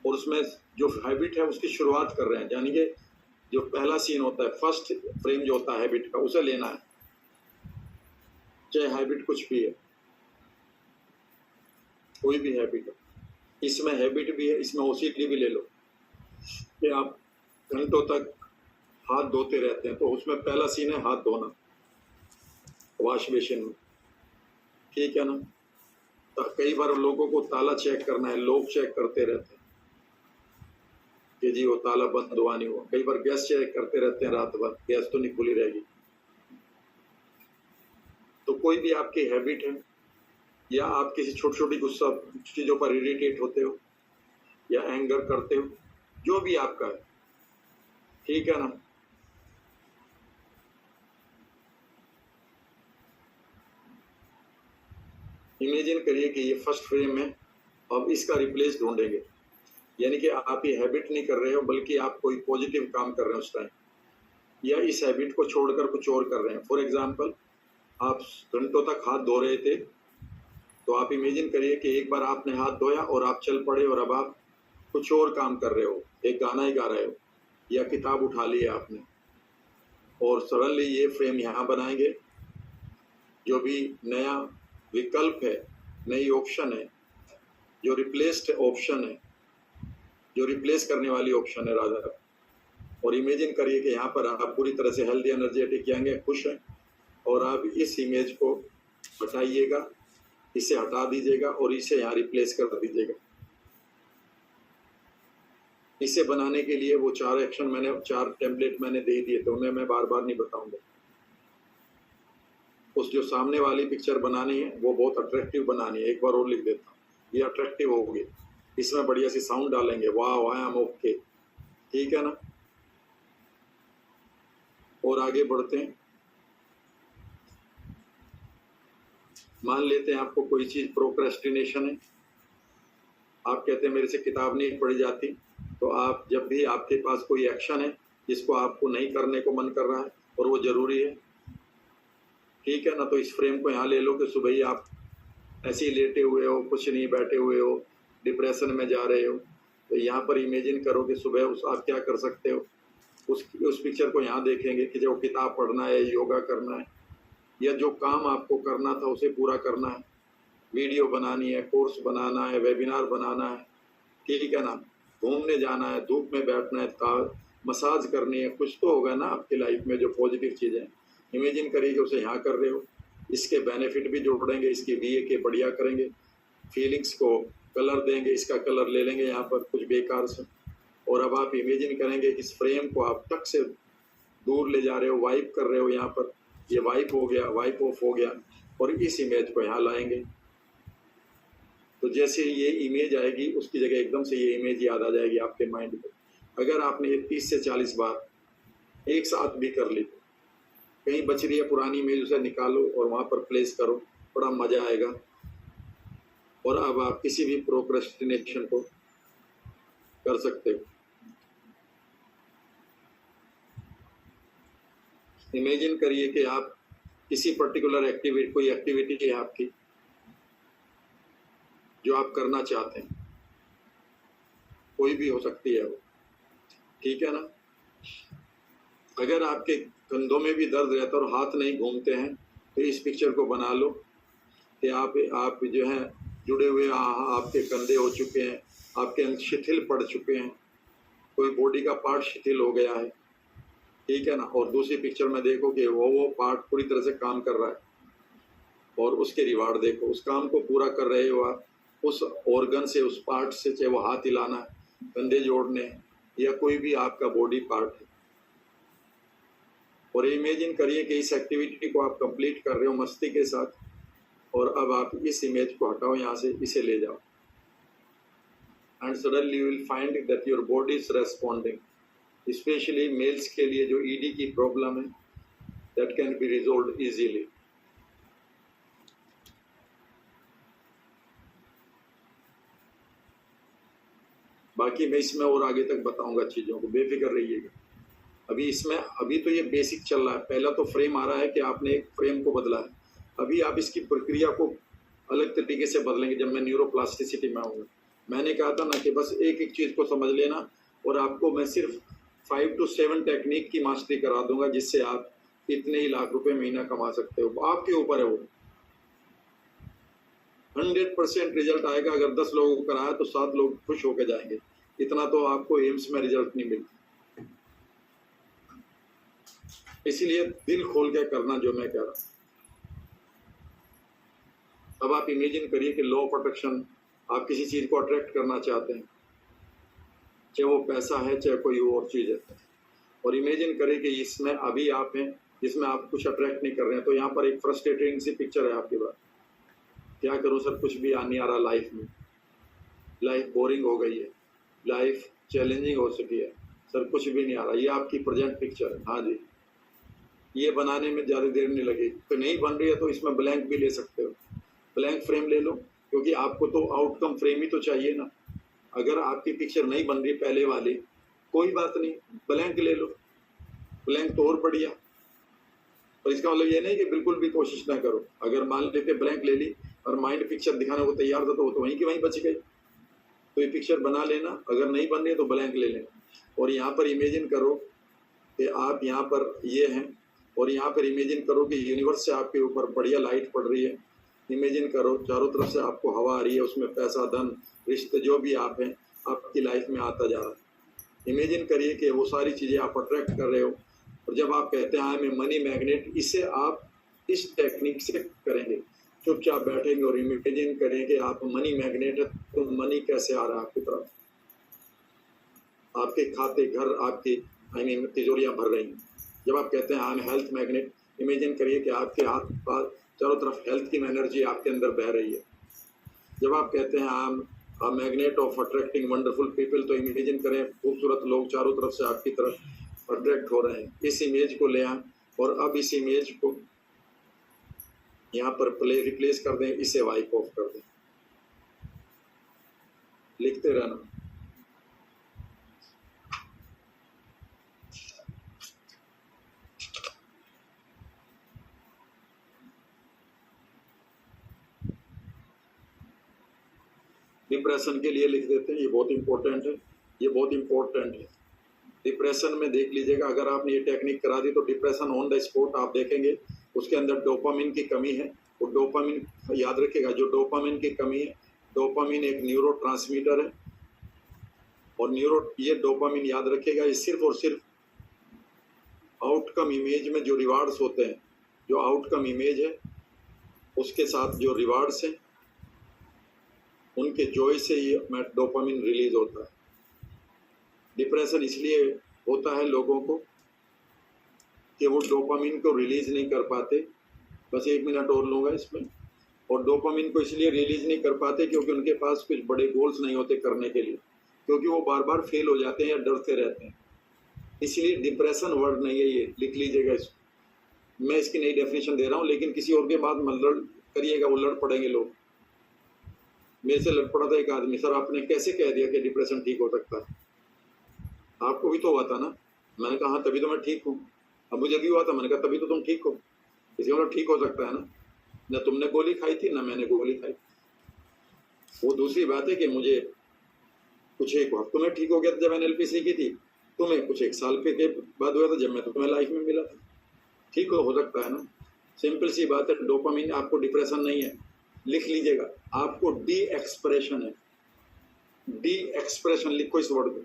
और उसमें जो हैबिट है उसकी शुरुआत कर रहे हैं, यानी कि जो पहला सीन होता है, फर्स्ट फ्रेम जो होता है हैबिट का, उसे लेना है, चाहे हैबिट कुछ भी है, कोई भी हैबिट है। इसमें हैबिट भी है, इसमें ओसीडी भी ले लो कि आप घंटों तक हाथ धोते रहते हैं, तो उसमें पहला सीन है हाथ धोना वॉश बेसिन में, ठीक है ना। तो कई बार लोगों को ताला चेक करना है, लोग चेक करते रहते हैं कि जी वो ताला बंद हुआ नहीं हुआ। कई बार गैस चेक करते रहते हैं रात भर, गैस तो नहीं खुली रहेगी। तो कोई भी आपकी हैबिट है, या आप किसी छोटी छोटी गुस्सा चीजों पर इरिटेट होते हो या एंगर करते हो, जो भी आपका है, ठीक है ना। इमेजिन करिए कि ये फर्स्ट फ्रेम है, अब इसका रिप्लेस ढूंढेंगे, यानी कि आप ये हैबिट नहीं कर रहे हो बल्कि आप कोई पॉजिटिव काम कर रहे हो उस टाइम, या इस हैबिट को छोड़कर कुछ और कर रहे हैं। फॉर एग्जांपल, आप घंटों तक हाथ धो रहे थे, तो आप इमेजिन करिए कि एक बार आपने हाथ धोया और आप चल पड़े और अब आप कुछ और काम कर रहे हो, एक गाना ही गा रहे हो या किताब उठा ली है आपने, और सडनली ये फ्रेम यहाँ बनाएंगे। जो भी नया विकल्प है, नई ऑप्शन है, जो रिप्लेस्ड ऑप्शन है, जो रिप्लेस करने वाली ऑप्शन है राधा, और इमेजिन करिए कि यहाँ पर आप पूरी तरह से हेल्दी, एनर्जेटिक, यंग है, खुश हैं, और आप इस इमेज को हटाइएगा, इसे हटा दीजिएगा और इसे यहाँ रिप्लेस कर दीजिएगा। इसे बनाने के लिए वो 4 एक्शन मैंने, 4 टेम्पलेट मैंने दे दिए, तो उन्हें मैं बार बार नहीं बताऊंगा। उस जो सामने वाली पिक्चर बनानी है वो बहुत अट्रैक्टिव बनानी है। एक बार और लिख देता हूँ, ये अट्रैक्टिव होगी, इसमें बढ़िया सी साउंड डालेंगे, वाह आई एम ओके, ठीक है ना। और आगे बढ़ते हैं। मान लेते हैं आपको कोई चीज प्रोक्रेस्टिनेशन है, आप कहते हैं मेरे से किताब नहीं पढ़ी जाती, तो आप जब भी आपके पास कोई एक्शन है जिसको आपको नहीं करने को मन कर रहा है और वो ज़रूरी है, ठीक है ना, तो इस फ्रेम को यहाँ ले लो कि सुबह ही आप ऐसे ही लेटे हुए हो, कुछ नहीं, बैठे हुए हो, डिप्रेशन में जा रहे हो, तो यहाँ पर इमेजिन करो कि सुबह उस आप क्या कर सकते हो। उस पिक्चर को यहाँ देखेंगे कि जो किताब पढ़ना है, योगा करना है, या जो काम आपको करना था उसे पूरा करना है, वीडियो बनानी है, कोर्स बनाना है, वेबिनार बनाना है, ठीक है ना, घूमने जाना है, धूप में बैठना है, मसाज करनी है, कुछ तो होगा ना आपकी लाइफ में जो पॉजिटिव चीज़ें। इमेजिन करिए कि उसे यहाँ कर रहे हो, इसके बेनिफिट भी जोड़ेंगे, इसकी VA के बढ़िया करेंगे, फीलिंग्स को कलर देंगे, इसका कलर ले लेंगे यहाँ पर कुछ बेकार से, और अब आप इमेजिन करेंगे कि इस फ्रेम को आप टक से दूर ले जा रहे हो, वाइप कर रहे हो, यहाँ पर ये वाइप हो गया, वाइप ऑफ हो गया, और इस इमेज को यहाँ लाएंगे। तो जैसे ये इमेज आएगी उसकी जगह एकदम से ये इमेज याद आ जाएगी आपके माइंड में। अगर आपने ये 30 से 40 बार एक साथ भी कर ली, कहीं बच रही है पुरानी इमेज, उसे निकालो और वहाँ पर प्लेस करो, बड़ा मज़ा आएगा। और अब आप किसी भी प्रोक्रेस्टिनेशन को कर सकते हो। इमेजिन करिए कि आप किसी पर्टिकुलर एक्टिविटी, कोई एक्टिविटी है आपकी जो आप करना चाहते हैं, कोई भी हो सकती है वो, ठीक है ना। अगर आपके कंधों में भी दर्द रहता है और हाथ नहीं घूमते हैं, तो इस पिक्चर को बना लो कि आप जो है जुड़े हुए, आपके कंधे हो चुके हैं, आपके अंग शिथिल पड़ चुके हैं, कोई बॉडी का पार्ट शिथिल हो गया है, ठीक है ना। और दूसरी पिक्चर में देखो कि वो पार्ट पूरी तरह से काम कर रहा है, और उसके रिवार्ड देखो, उस काम को पूरा कर रहे हो आप, उस ऑर्गन से, उस पार्ट से, चाहे वो हाथ हिलाना है, कंधे जोड़ने, या कोई भी आपका बॉडी पार्ट है। और इमेजिन करिए कि इस एक्टिविटी को आप कंप्लीट कर रहे हो मस्ती के साथ, और अब आप इस इमेज को हटाओ यहाँ से, इसे ले जाओ, and suddenly you will find that your body is responding. Specially males के लिए जो ED की प्रॉब्लम है, that can be resolve easily. बाकी मैं इसमें और आगे तक बताऊंगा चीज़ों को, बेफिक्र रहिएगा। अभी तो ये बेसिक चल रहा है। पहला तो फ्रेम आ रहा है कि आपने एक फ्रेम को बदला है, अभी आप इसकी प्रक्रिया को अलग तरीके से बदलेंगे जब मैं न्यूरोप्लास्टिसिटी में आऊँगा। मैंने कहा था ना कि बस एक एक चीज़ को समझ लेना, और आपको मैं सिर्फ 5 to 7 टेक्निक की मास्टरी करा दूंगा, जिससे आप इतने ही लाख रुपए महीना कमा सकते हो। आपके ऊपर है वो, 100% रिजल्ट आएगा। अगर 10 लोगों को कराया तो 7 लोग खुश होकर जाएंगे। इतना तो आपको एम्स में रिजल्ट नहीं मिलता। इसीलिए दिल खोल के करना जो मैं कह रहा हूं। अब आप इमेजिन करिए कि लॉ ऑफ अट्रैक्शन, आप किसी चीज को अट्रैक्ट करना चाहते हैं, चाहे वो पैसा है, चाहे कोई और चीज है, और इमेजिन करें कि इसमें अभी आप हैं जिसमें आप कुछ अट्रैक्ट नहीं कर रहे हैं। तो यहाँ पर एक फ्रस्ट्रेटिंग सी पिक्चर है आपके पास, क्या करूँ सर, कुछ भी नहीं आ रहा लाइफ में, लाइफ बोरिंग हो गई है, लाइफ चैलेंजिंग हो चुकी है सर, कुछ भी नहीं आ रहा। ये आपकी प्रेजेंट पिक्चर है। हाँ जी, ये बनाने में ज़्यादा देर नहीं लगेगी। तो नहीं बन रही है तो इसमें ब्लैंक भी ले सकते हो, ब्लैंक फ्रेम ले लो, क्योंकि आपको तो आउटकम फ्रेम ही तो चाहिए ना। अगर आपकी पिक्चर नहीं बन रही पहले वाली, कोई बात नहीं, ब्लैंक ले लो, ब्लैंक तो और बढ़िया। और इसका मतलब ये नहीं कि बिल्कुल भी कोशिश ना करो। अगर मान लेते ब्लैंक ले ली और माइंड पिक्चर दिखाने को तैयार था, तो वो तो वहीं की वहीं बच गई। तो ये पिक्चर बना लेना, अगर नहीं बन रही है तो ब्लैंक ले लेना। और यहाँ पर इमेजिन करो कि आप यहाँ पर ये हैं, और यहाँ पर इमेजिन करो कि यूनिवर्स से आपके ऊपर बढ़िया लाइट पड़ रही है। इमेजिन करो चारों तरफ से आपको हवा आ रही है, उसमें पैसा, धन, रिश्ते, जो भी आप हैं, आपकी लाइफ में आता जा रहा है। इमेजिन करिए कि वो सारी चीज़ें आप अट्रैक्ट कर रहे हो। और जब आप कहते हैं आई एम मनी मैग्नेट, इसे आप इस टेक्निक से करेंगे, चुपचाप बैठेंगे और इमेजिन करें कि आप मनी मैग्नेट है, तो मनी कैसे आ रहा है आपकी तरफ, आपके खाते, घर, आपकी तिजोरियां भर रही हैं। जब आप कहते हैं I am health magnet, imagine करिए कि आपके हाथ पास चारों तरफ हेल्थ की एनर्जी आपके अंदर बह रही है। जब आप कहते हैं I am a magnet of attracting wonderful people, तो इमेजिन करें खूबसूरत लोग चारों तरफ से आपकी तरफ अट्रैक्ट हो रहे हैं। इस इमेज को ले आएं, और अब इस इमेज को यहाँ पर रिप्लेस कर दें, इसे वाइप ऑफ कर दें। लिखते रहना। डिप्रेशन के लिए लिख देते हैं, ये बहुत इंपॉर्टेंट है, ये बहुत इंपॉर्टेंट है। डिप्रेशन में देख लीजिएगा, अगर आपने ये टेक्निक करा दी तो डिप्रेशन ऑन द स्पॉट आप देखेंगे उसके अंदर डोपामिन की कमी है। वो डोपामिन याद रखिएगा, जो डोपामिन की कमी है, डोपामिन एक न्यूरो ट्रांसमीटर है और ये डोपामिन याद रखिएगा, ये सिर्फ और सिर्फ आउटकम इमेज में जो रिवार्ड्स होते हैं, जो आउटकम इमेज है उसके साथ जो रिवार्ड्स हैं उनके जॉय से ये डोपामिन रिलीज होता है। डिप्रेशन इसलिए होता है लोगों को कि वो डोपामिन को रिलीज नहीं कर पाते। बस 1 मिनट और लूँगा इसमें। और डोपामिन को इसलिए रिलीज नहीं कर पाते क्योंकि उनके पास कुछ बड़े गोल्स नहीं होते करने के लिए, क्योंकि वो बार बार फेल हो जाते हैं या डरते रहते हैं। इसलिए डिप्रेशन वर्ड नहीं है, ये लिख लीजिएगा इसको। मैं इसकी नई डेफिनेशन दे रहा हूँ, लेकिन किसी और के बाद मत लड़ करिएगा, वो लड़ पड़ेंगे लोग। मेरे से लड़ पड़ा था एक आदमी, सर आपने कैसे कह दिया कि डिप्रेशन ठीक हो सकता है? आपको भी तो हुआ था ना? मैंने कहा हाँ, तभी तो मैं ठीक हूँ। अब मुझे भी हुआ था, मैंने कहा तभी तो तुम ठीक हो। इसलिए मतलब ठीक हो सकता है ना तुमने गोली खाई थी ना मैंने गोली खाई। वो दूसरी बात है कि मुझे कुछ एक वक्त में ठीक हो गया था जब NLP सीखी थी, तुम्हें कुछ 1 साल के बाद हुआ था जब मैं तुम्हें लाइफ में मिला था। ठीक हो सकता है ना? सिंपल सी बात है। डोपामिन आपको डिप्रेशन नहीं है, लिख लीजिएगा, आपको डी एक्सप्रेशन है। डी एक्सप्रेशन लिखो इस वर्ड को,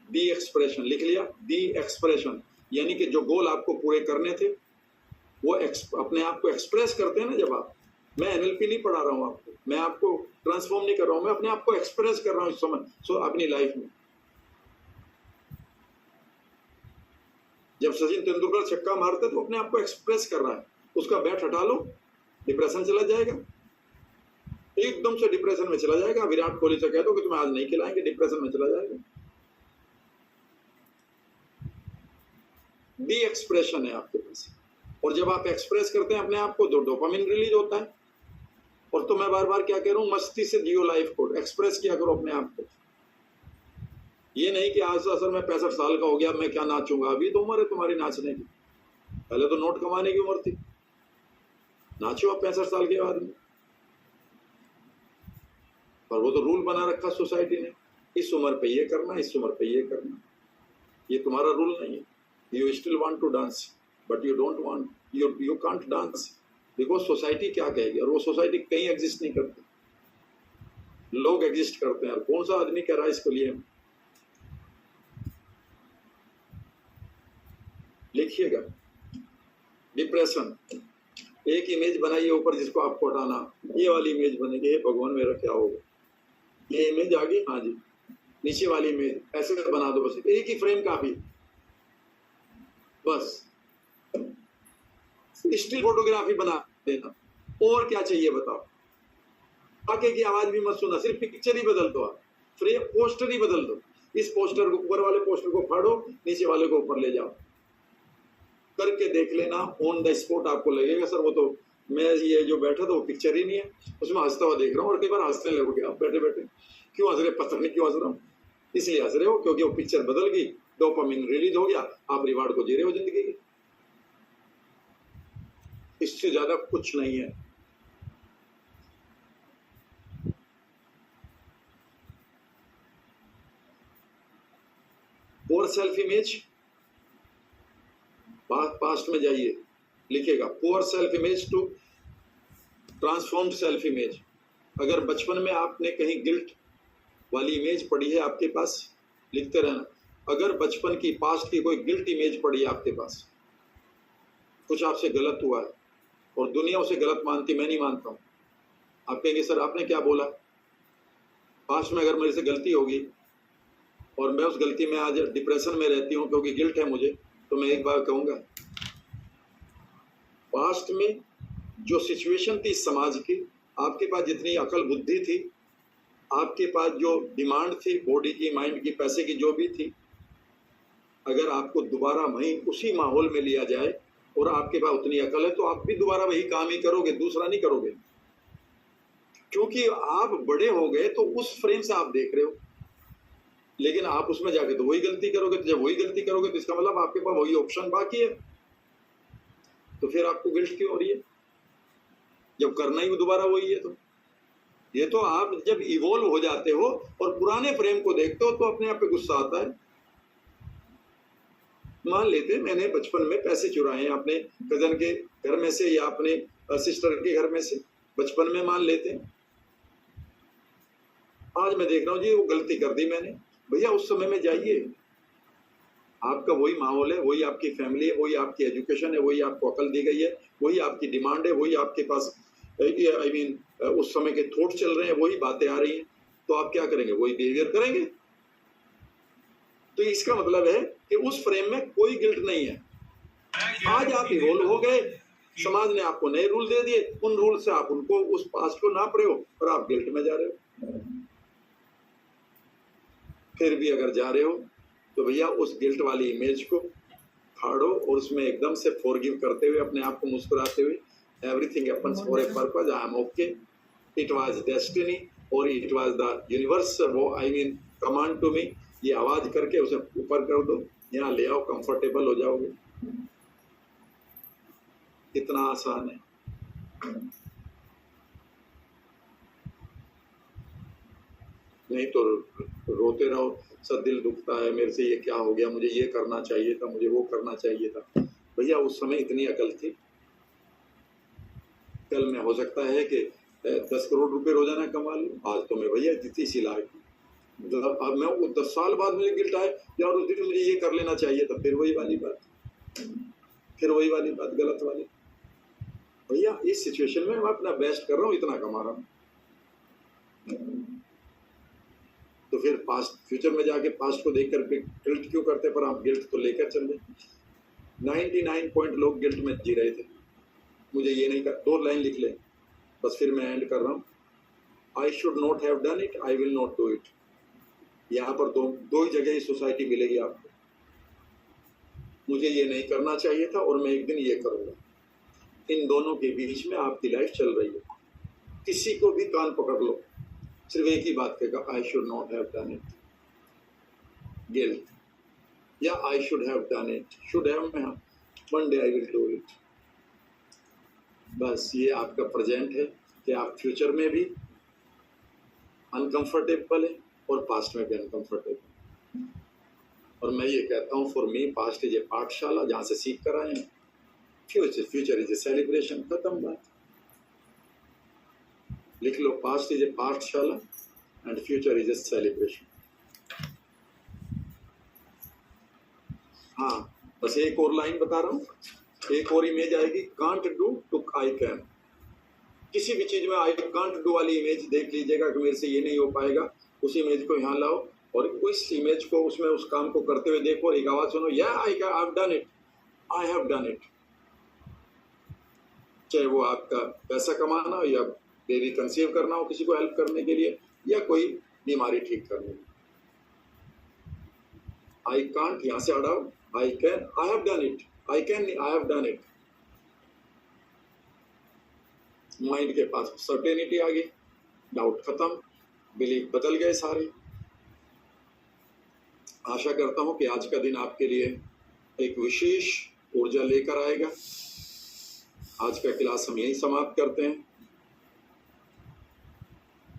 डी एक्सप्रेशन लिख लिया। डी एक्सप्रेशन यानी कि जो गोल आपको पूरे करने थे वो अपने आप को एक्सप्रेस करते हैं ना। जब आप, मैं NLP नहीं पढ़ा रहा हूँ आपको, मैं आपको ट्रांसफॉर्म नहीं कर रहा हूँ, मैं अपने आप को एक्सप्रेस कर रहा हूँ इस समय अपनी लाइफ में। जब सचिन तेंदुलकर छक्का मारते तो अपने आप को एक्सप्रेस कर रहा है। उसका बैट हटा लो, डिप्रेशन चला जाएगा, एकदम से डिप्रेशन में चला जाएगा। विराट कोहली से कह दो कि तुम्हें आज नहीं खिलाएंगे, डिप्रेशन में चला जाएगा। डी एक्सप्रेशन है आपके पास, और जब आप एक्सप्रेस करते हैं अपने आप को तो डोपामिन रिलीज होता है। और तो मैं बार बार क्या कह रहा हूं, मस्ती से जियो लाइफ को, एक्सप्रेस किया करो अपने आप को। ये नहीं कि आज सर मैं 65 साल का हो गया, मैं क्या नाचूंगा। अभी तो उम्र है तुम्हारी नाचने की, पहले तो नोट कमाने की उम्र थी। नाचो आप 65 साल के बाद में। पर वो तो रूल बना रखा सोसाइटी ने, इस उम्र पे ये करना, इस उम्र पे ये करना। ये तुम्हारा रूल नहीं है। You still want to dance, but you don't want, you can't dance because society क्या कहेगी। और वो सोसाइटी कहीं एग्जिस्ट नहीं करती, लोग एग्जिस्ट करते हैं। और कौन सा आदमी कह रहा है इसके लिए? लिखिएगा, डिप्रेशन। एक इमेज बनाइए ऊपर जिसको आपको हटाना, ये वाली इमेज बनेगी। हे भगवान मेरा क्या होगा, ये इमेज आ गई, हाँ जी। नीचे वाली इमेज ऐसे बना दो, बस एक ही फ्रेम काफी, बस स्टिल फोटोग्राफी बना देना। और क्या चाहिए बताओ? आगे की आवाज भी मत सुनना, सिर्फ पिक्चर ही बदल दो, आप फ्रेम पोस्टर ही बदल दो। इस पोस्टर को, ऊपर वाले पोस्टर को फाड़ो, नीचे वाले को ऊपर ले जाओ, करके देख लेना। ऑन द स्पॉट आपको लगेगा सर वो तो मैं ये जो बैठा था वो पिक्चर ही नहीं है, उसमें हंसता हुआ देख रहा हूँ। और कई बार हंसने लगोगे आप बैठे बैठे। क्यों हंस रहे? पता नहीं क्यों हंस रहा हूँ, इसलिए हंस रहे हो क्योंकि वो पिक्चर बदल गई, डोपामिन रिलीज हो गया, आप रिवार्ड को जी रहे हो जिंदगी की। इससे ज्यादा कुछ नहीं है। पोअर सेल्फ इमेज, पास्ट में जाइए, लिखेगा poor self image to transformed self image. अगर बचपन में आपने कहीं गिल्ट वाली इमेज पढ़ी है आपके पास, लिखते रहना। अगर बचपन की, पास्ट की कोई गिल्ट इमेज पड़ी है आपके पास, कुछ आपसे गलत हुआ है और दुनिया उसे गलत मानती, मैं नहीं मानता हूं। आप कहेंगे सर आपने क्या बोला? पास्ट में अगर मेरे से गलती होगी और मैं उस गलती में आज डिप्रेशन में रहती हूँ क्योंकि गिल्ट है मुझे, तो मैं एक बार कहूंगा, पास्ट में जो सिचुएशन थी समाज की, आपके पास जितनी अकल बुद्धि थी, आपके पास जो डिमांड थी बॉडी की, माइंड की, पैसे की, जो भी थी, अगर आपको दोबारा वहीं उसी माहौल में लिया जाए और आपके पास उतनी अकल है तो आप भी दोबारा वही काम ही करोगे, दूसरा नहीं करोगे। क्योंकि आप बड़े हो गए तो उस फ्रेम से आप देख रहे हो, लेकिन आप उसमें जाके तो वही गलती करोगे। तो जब वही गलती करोगे तो इसका मतलब आपके पास वही ऑप्शन बाकी है, तो फिर आपको गिल्ट क्यों हो रही है जब करना ही दोबारा वही है? तो ये तो आप जब इवॉल्व हो जाते हो और पुराने फ्रेम को देखते हो तो अपने आप पे गुस्सा आता है। मान लेते मैंने बचपन में पैसे चुराए हैं अपने कजन के घर में से या अपने सिस्टर के घर में से, बचपन में मान लेते हैं। आज मैं देख रहा हूँ जी वो गलती कर दी मैंने। भैया उस समय में जाइए, आपका वही माहौल है, वही आपकी फैमिली है, वही आपकी एजुकेशन है, वही आपको अकल दी गई है, वही आपकी डिमांड है, वही आपके पास आई मीन उस समय के थॉट चल रहे हैं, वही बातें आ रही हैं, तो आप क्या करेंगे? वही बिहेवियर करेंगे। तो इसका मतलब है कि उस फ्रेम में कोई गिल्ट नहीं है। आज आप इवॉल्व हो गए, समाज ने आपको नए रूल दे दिए, उन रूल से आप उनको उस पास्ट को नाप रहे हो और आप गिल्ट में जा रहे हो। फिर भी अगर जा रहे हो तो भैया उस गिल्ट वाली इमेज को फाड़ो और उसमें एकदम से फॉरगिव करते हुए अपने आप को मुस्कुराते हुए, everything happens for a purpose, I am okay, it was destiny और इट वाज द यूनिवर्स, वो I mean command to me, ये आवाज करके उसे ऊपर कर दो, यहाँ ले आओ, कंफर्टेबल हो जाओगे। कितना आसान है। नहीं तो रोते रहो, सब दिल दुखता है, मेरे से ये क्या हो गया, मुझे ये करना चाहिए था, मुझे वो करना चाहिए था। भैया उस समय इतनी अकल थी, कल में हो सकता है कि 10 करोड़ रुपए रोजाना कमा लूं, आज तो मैं भैया इतनी सी लायक, अब मैं वो 10 साल बाद मुझे गिल्ट आए यार उस दिन मुझे ये कर लेना चाहिए था, फिर वही वाली बात, गलत वाली। भैया इस सिचुएशन में मैं अपना बेस्ट कर रहा हूँ, इतना कमा रहा हूँ, तो फिर पास्ट फ्यूचर में जाके पास्ट को देखकर गिल्ट क्यों करते? पर आप गिल्ट तो लेकर चल रहे। 99 पॉइंट लोग गिल्ट में जी रहे थे। मुझे ये नहीं कर, 2 लाइन लिख ले बस, फिर मैं एंड कर रहा हूँ। आई should not have done it, I will not do it. यहाँ पर दो ही जगह ही सोसाइटी मिलेगी आपको। मुझे ये नहीं करना चाहिए था और मैं एक दिन ये करूंगा। इन दोनों के बीच में आपकी लाइफ चल रही है। किसी को भी कान पकड़ लो, सिर्फ एक ही बात कहेगा, I should not have done it, guilt, या I should have done it, should have में one day I will do it. बस ये आपका प्रेजेंट है कि आप फ्यूचर में भी अनकंफर्टेबल है और पास्ट में भी अनकंफर्टेबल। और मैं ये कहता हूँ, for me past is a पाठशाला जहाँ से सीख कर आए हैं, फ्यूचर इज ए सेलिब्रेशन। खत्म बात, लिख लो, पास्ट इज ए पाठशाला and future is a celebration. हाँ, बस एक और लाइन बता रहा हूँ, एक और इमेज आएगी, can't do to I can. किसी भी चीज में आई कांट डू वाली इमेज देख लीजिएगा कि मेरे से ये नहीं हो पाएगा, उस इमेज को यहाँ लाओ और उस इमेज को उसमें उस काम को करते हुए देखो और एक आवाज सुनो, या I have done it, I have done it. चाहे वो आपका पैसा कमाना हो या बेबी कंसीव करना हो, किसी को हेल्प करने के लिए, या कोई बीमारी ठीक करने के लिए। आई कांट यहाँ से हटाओ, I can, I have done it, I can, I have done it. Mind के पास सर्टेनिटी आ गई, डाउट खत्म, बिलीफ बदल गए सारे। आशा करता हूं कि आज का दिन आपके लिए एक विशेष ऊर्जा लेकर आएगा। आज का क्लास हम यहीं समाप्त करते हैं।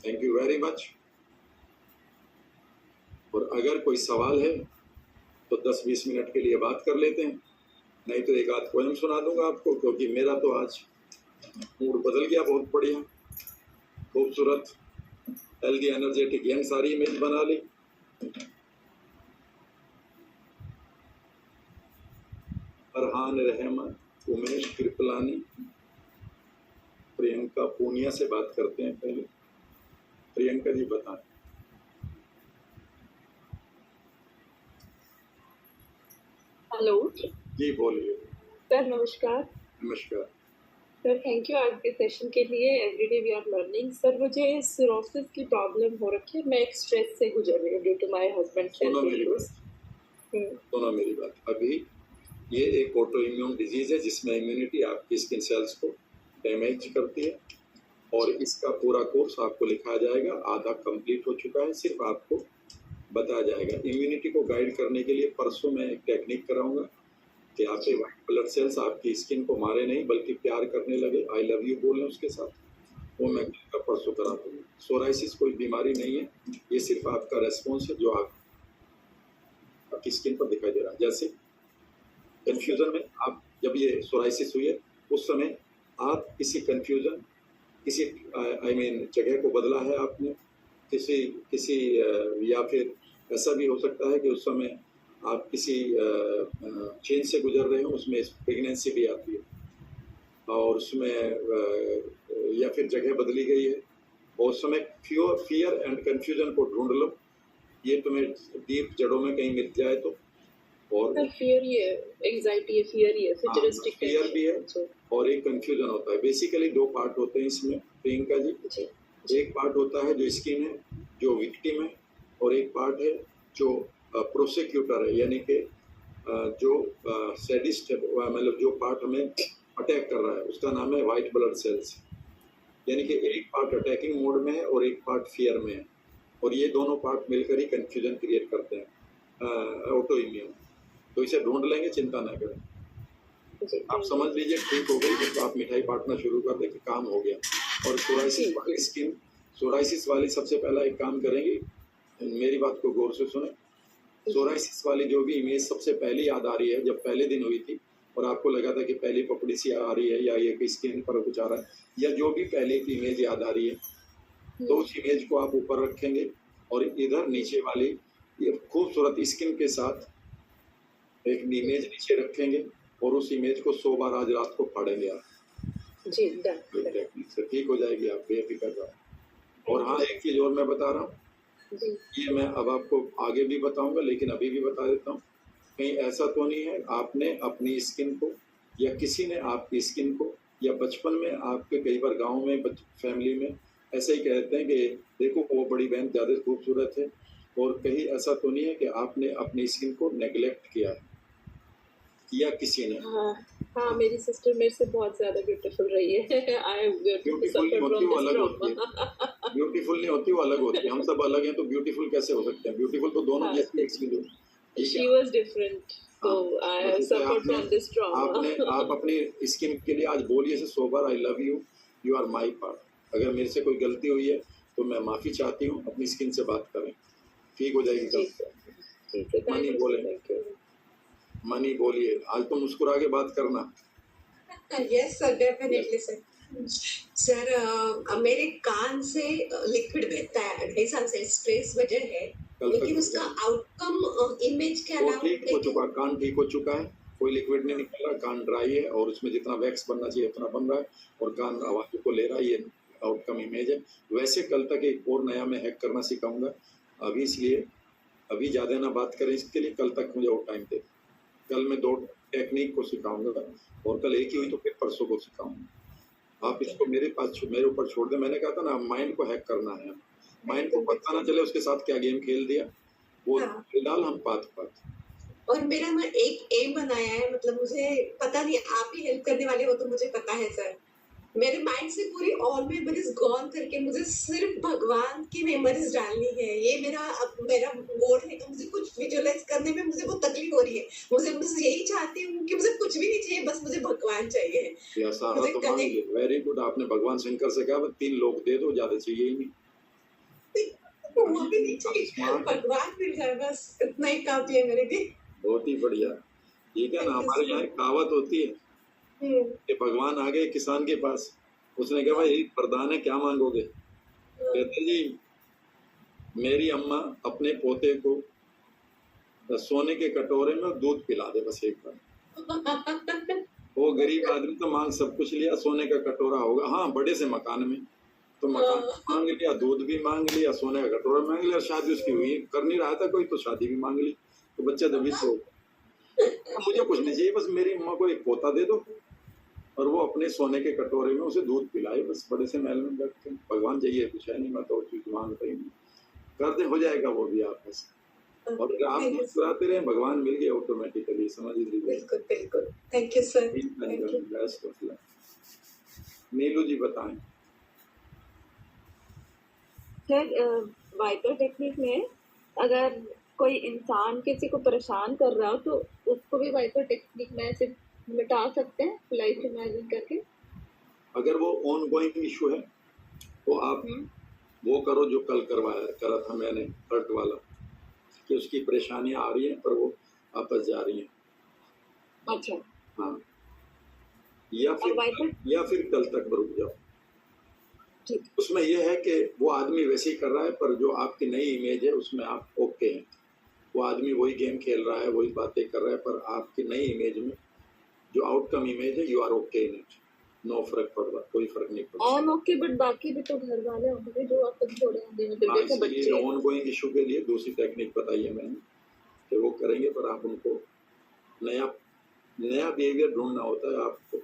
Thank you very much. और अगर कोई सवाल है तो 10-20 मिनट के लिए बात कर लेते हैं, नहीं तो एक आध पोएम सुना दूंगा आपको, क्योंकि मेरा तो आज मूड बदल गया, बहुत बढ़िया, खूबसूरत, हेल्दी, एनर्जेटिक, यंग सारी इमेज बना ली। फरहान रहमान, उमेश कृपलानी, प्रियंका पूनिया से बात करते हैं पहले। प्रियंका जी बताएं। हेलो जी बोलिए। सर नमस्कार। नमस्कार सर, थैंक यू आज के सेशन के लिए। Every day we are learning. Sir मुझे सिरोसिस की प्रॉब्लम हो रखी है, मैं एक स्ट्रेस से गुजर रही हूँ ड्यू टू माय हस्बैंड। सुनो मेरी बात, अभी ये एक ऑटो इम्यून डिजीज है जिसमें इम्यूनिटी आपकी स्किन सेल्स को डैमेज करती है और इसका पूरा कोर्स आपको लिखाया जाएगा, आधा कंप्लीट हो चुका है, सिर्फ आपको बताया जाएगा। इम्यूनिटी को गाइड करने के लिए परसों मैं एक टेक्निक कराऊंगा कि आपके व्हाइट ब्लड सेल्स आपकी स्किन को मारे नहीं बल्कि प्यार करने लगे, आई लव यू बोलें उसके साथ, वो मैं कल परसों करा दूंगा। सोराइसिस कोई बीमारी नहीं है, ये सिर्फ आपका रेस्पॉन्स है जो आपकी स्किन पर दिखाई दे रहा है। जैसे कंफ्यूजन में आप जब ये सोराइसिस हुई है उस समय आप किसी कंफ्यूजन किसी जगह को बदला है आपने, किसी या फिर ऐसा भी हो सकता है कि उस समय आप किसी चेंज से गुजर रहे हो, उसमें प्रेगनेंसी भी आती है और उसमें या फिर जगह बदली गई है और उस समय फियर एंड कंफ्यूजन को ढूंढ लो, ये तुम्हें डीप जड़ों में कहीं मिल जाए तो। और फियर ही है, एंजाइटी है, फियर ही है, फ्यूचरिस्टिक फियर भी है और एक कंफ्यूजन होता है। बेसिकली दो पार्ट होते हैं इसमें प्रियंका जी। एक पार्ट होता है जो स्किन है, जो विक्टिम है, और एक पार्ट है जो प्रोसिक्यूटर है, यानी कि जो सैडिस्ट है, मतलब जो पार्ट हमें अटैक कर रहा है उसका नाम है व्हाइट ब्लड सेल्स। यानी कि एक पार्ट अटैकिंग मोड में है और एक पार्ट फियर में है, और ये दोनों पार्ट मिलकर ही कंफ्यूजन क्रिएट करते हैं ऑटो इम्यून। तो इसे ढूंढ लेंगे, चिंता ना करें। आप समझ लीजिए ठीक हो गई तो आप मिठाई बांटना शुरू कर दें कि काम हो गया। और सोराइसिस वाली सबसे पहला एक काम करेंगे, मेरी बात को गौर से सुने। सोराइसिस वाली जो भी इमेज सबसे पहली याद आ रही है, जब पहले दिन हुई थी और आपको लगा था कि पहली पपड़ी सी आ रही है या ये स्किन पर कुछ आ रहा है, या जो भी पहले की इमेज याद आ रही है, तो उस इमेज को आप ऊपर रखेंगे और इधर नीचे वाली ये खूबसूरत स्किन के साथ एक इमेज नीचे रखेंगे और उस इमेज को 100 बार आज रात को फाड़ेंगे आप जी। टेक्निक से ठीक हो जाएगी, आप बेफिक्र रहो। और हाँ, एक चीज और मैं बता रहा हूँ, ये मैं अब आपको आगे भी बताऊंगा लेकिन अभी भी बता देता हूँ, कहीं ऐसा तो नहीं है आपने अपनी स्किन को या किसी ने आपकी स्किन को, या बचपन में आपके कई बार गाँव में फैमिली में ऐसे ही कहते हैं कि देखो वो बड़ी बहन ज़्यादा खूबसूरत है, और कहीं ऐसा तो नहीं है कि आपने अपनी स्किन को नेग्लेक्ट किया है या किसी ने। हाँ, मेरी सिस्टर मेरे से बहुत ज्यादा ब्यूटीफुल रही है। ब्यूटीफुल नहीं होती वो अलग होती है, ब्यूटीफुल नहीं होती वो अलग होती है। हम सब अलग हैं तो ब्यूटीफुल कैसे हो सकते हैं? ब्यूटीफुल तो दोनों जैसी एक चीज है। She was different, so I have suffered from this trauma. आप अपनी स्किन के लिए आज बोलिए से 100 बार I love you, you are my part. अगर मेरे से कोई गलती हुई है तो मैं माफी चाहती हूँ, अपनी स्किन से बात करें, ठीक हो जाएगी। मनी बोले, मनी बोलिए, आज तो मुस्कुरा के बात करना। Yes sir, definitely sir. Sir मेरे कान से लिक्विड बहता है 2.5 साल से, स्ट्रेस वजह है, लेकिन उसका आउटकम इमेज क्या नाम ठीक हो चुका, कान ठीक हो चुका है, कोई लिक्विड नहीं निकल रहा, कान ड्राई है और उसमें जितना वैक्स बनना चाहिए उतना बन रहा है और कान आवाज को ले रहा है, ये आउटकम इमेज है। वैसे कल तक एक और नया मैं हैक करना सिखाऊंगा अभी, इसलिए अभी ज्यादा ना बात करें इसके लिए, कल तक मुझे और टाइम दे। कल मैं 2 टेक्निक को सिखाऊंगा और कल एक ही हुई तो फिर परसों को सिखाऊंगा। आप इसको मेरे ऊपर छोड़ दें। मैंने कहा था ना माइंड को हैक करना है, माइंड को पता ना चले उसके साथ क्या गेम खेल दिया वो फिलहाल हम पात। और मेरा ना एक एम बनाया है, मतलब मुझे पता नहीं, आप ही हेल्प करने वाले हो तो मुझे पता है सर। मेरे माइंड से पूरी ऑल मेमोरीज गॉन करके मुझे सिर्फ भगवान की मेमोरीज डालनी है। ये मेरा गोल है कि मुझे कुछ विजुअलाइज करने में मुझे वो तकलीफ हो रही है। मुझे यही चाहती हूँ कि मुझे कुछ भी नहीं चाहिए, बस मुझे भगवान चाहिए। वेरी गुड, आपने भगवान शंकर से कहा 3 लोग दे दो, ज्यादा चाहिए ही नहीं। वो भी नहीं चाहिए, भगवान मिल जाए बस, इतना ही काफी है मेरे लिए। बहुत ही बढ़िया। ये क्या ना, हमारे यहाँ कहावत होती है कि भगवान आ गए किसान के पास, उसने कहा भाई वरदान है, क्या मांगोगे? कहते जी मेरी अम्मा अपने पोते को सोने के कटोरे में दूध पिला दे बस एक बार। वो गरीब आदमी तो मांग सब कुछ लिया, सोने का कटोरा होगा, हाँ बड़े से मकान में, तो मकान मांग लिया, दूध भी मांग लिया, सोने का कटोरा मांग लिया, शादी उसकी हुई, कर नहीं रहा था कोई तो शादी भी मांग ली, तो बच्चा दबी से हो। मुझे कुछ नहीं चाहिए, बस मेरी अम्मा को एक पोता दे दो और वो अपने सोने के कटोरे में उसे दूध पिलाए, बस बड़े से महल में बैठ के। भगवान चाहिए कुछ है नहीं, मैं तो चीज मांगता ही नहीं, कर दे हो जाएगा वो भी आप बस। और अगर आप मुस्कुराते रहे भगवान मिल गए ऑटोमेटिकली, समझ लीजिए। बिल्कुल बिल्कुल, thank you sir. Neelu ji बताएं। सर वाइपर टेक्निक में अगर कोई इंसान किसी को परेशान कर रहा हो तो उसको भी वाइपर टेक्निक में ऐसे मिटा सकते हैं लाइफ इमेजिन करके। अगर वो ऑन गोइंग इशू है तो आप वो करो जो कल करा था मैंने हर्ट वाला, कि उसकी परेशानियां आ रही हैं पर वो वापस जा रही हैं। अच्छा। हाँ, या फिर कल तक रुक जाओ। ठीक। उसमें यह है कि वो आदमी वैसे ही कर रहा है पर जो आपकी नई इमेज है उसमें आप ओके हैं। वो आदमी वही गेम खेल रहा है, वही बातें कर रहा है, पर आपकी नई इमेज में जो आउटकम इमेज है, you are okay in it, no फर्क पड़ रहा, कोई फर्क नहीं पड़ रहा। ओके, बट बाकी भी तो घर वाले होंगे जो आपको छोड़े होंगे, मतलब जैसे बच्चे। ऑन गोइंग इशू के लिए दूसरी टेक्निक बताई है मैंने कि वो करेंगे, पर आप उनको नया बिहेवियर ढूंढना होता है। आपको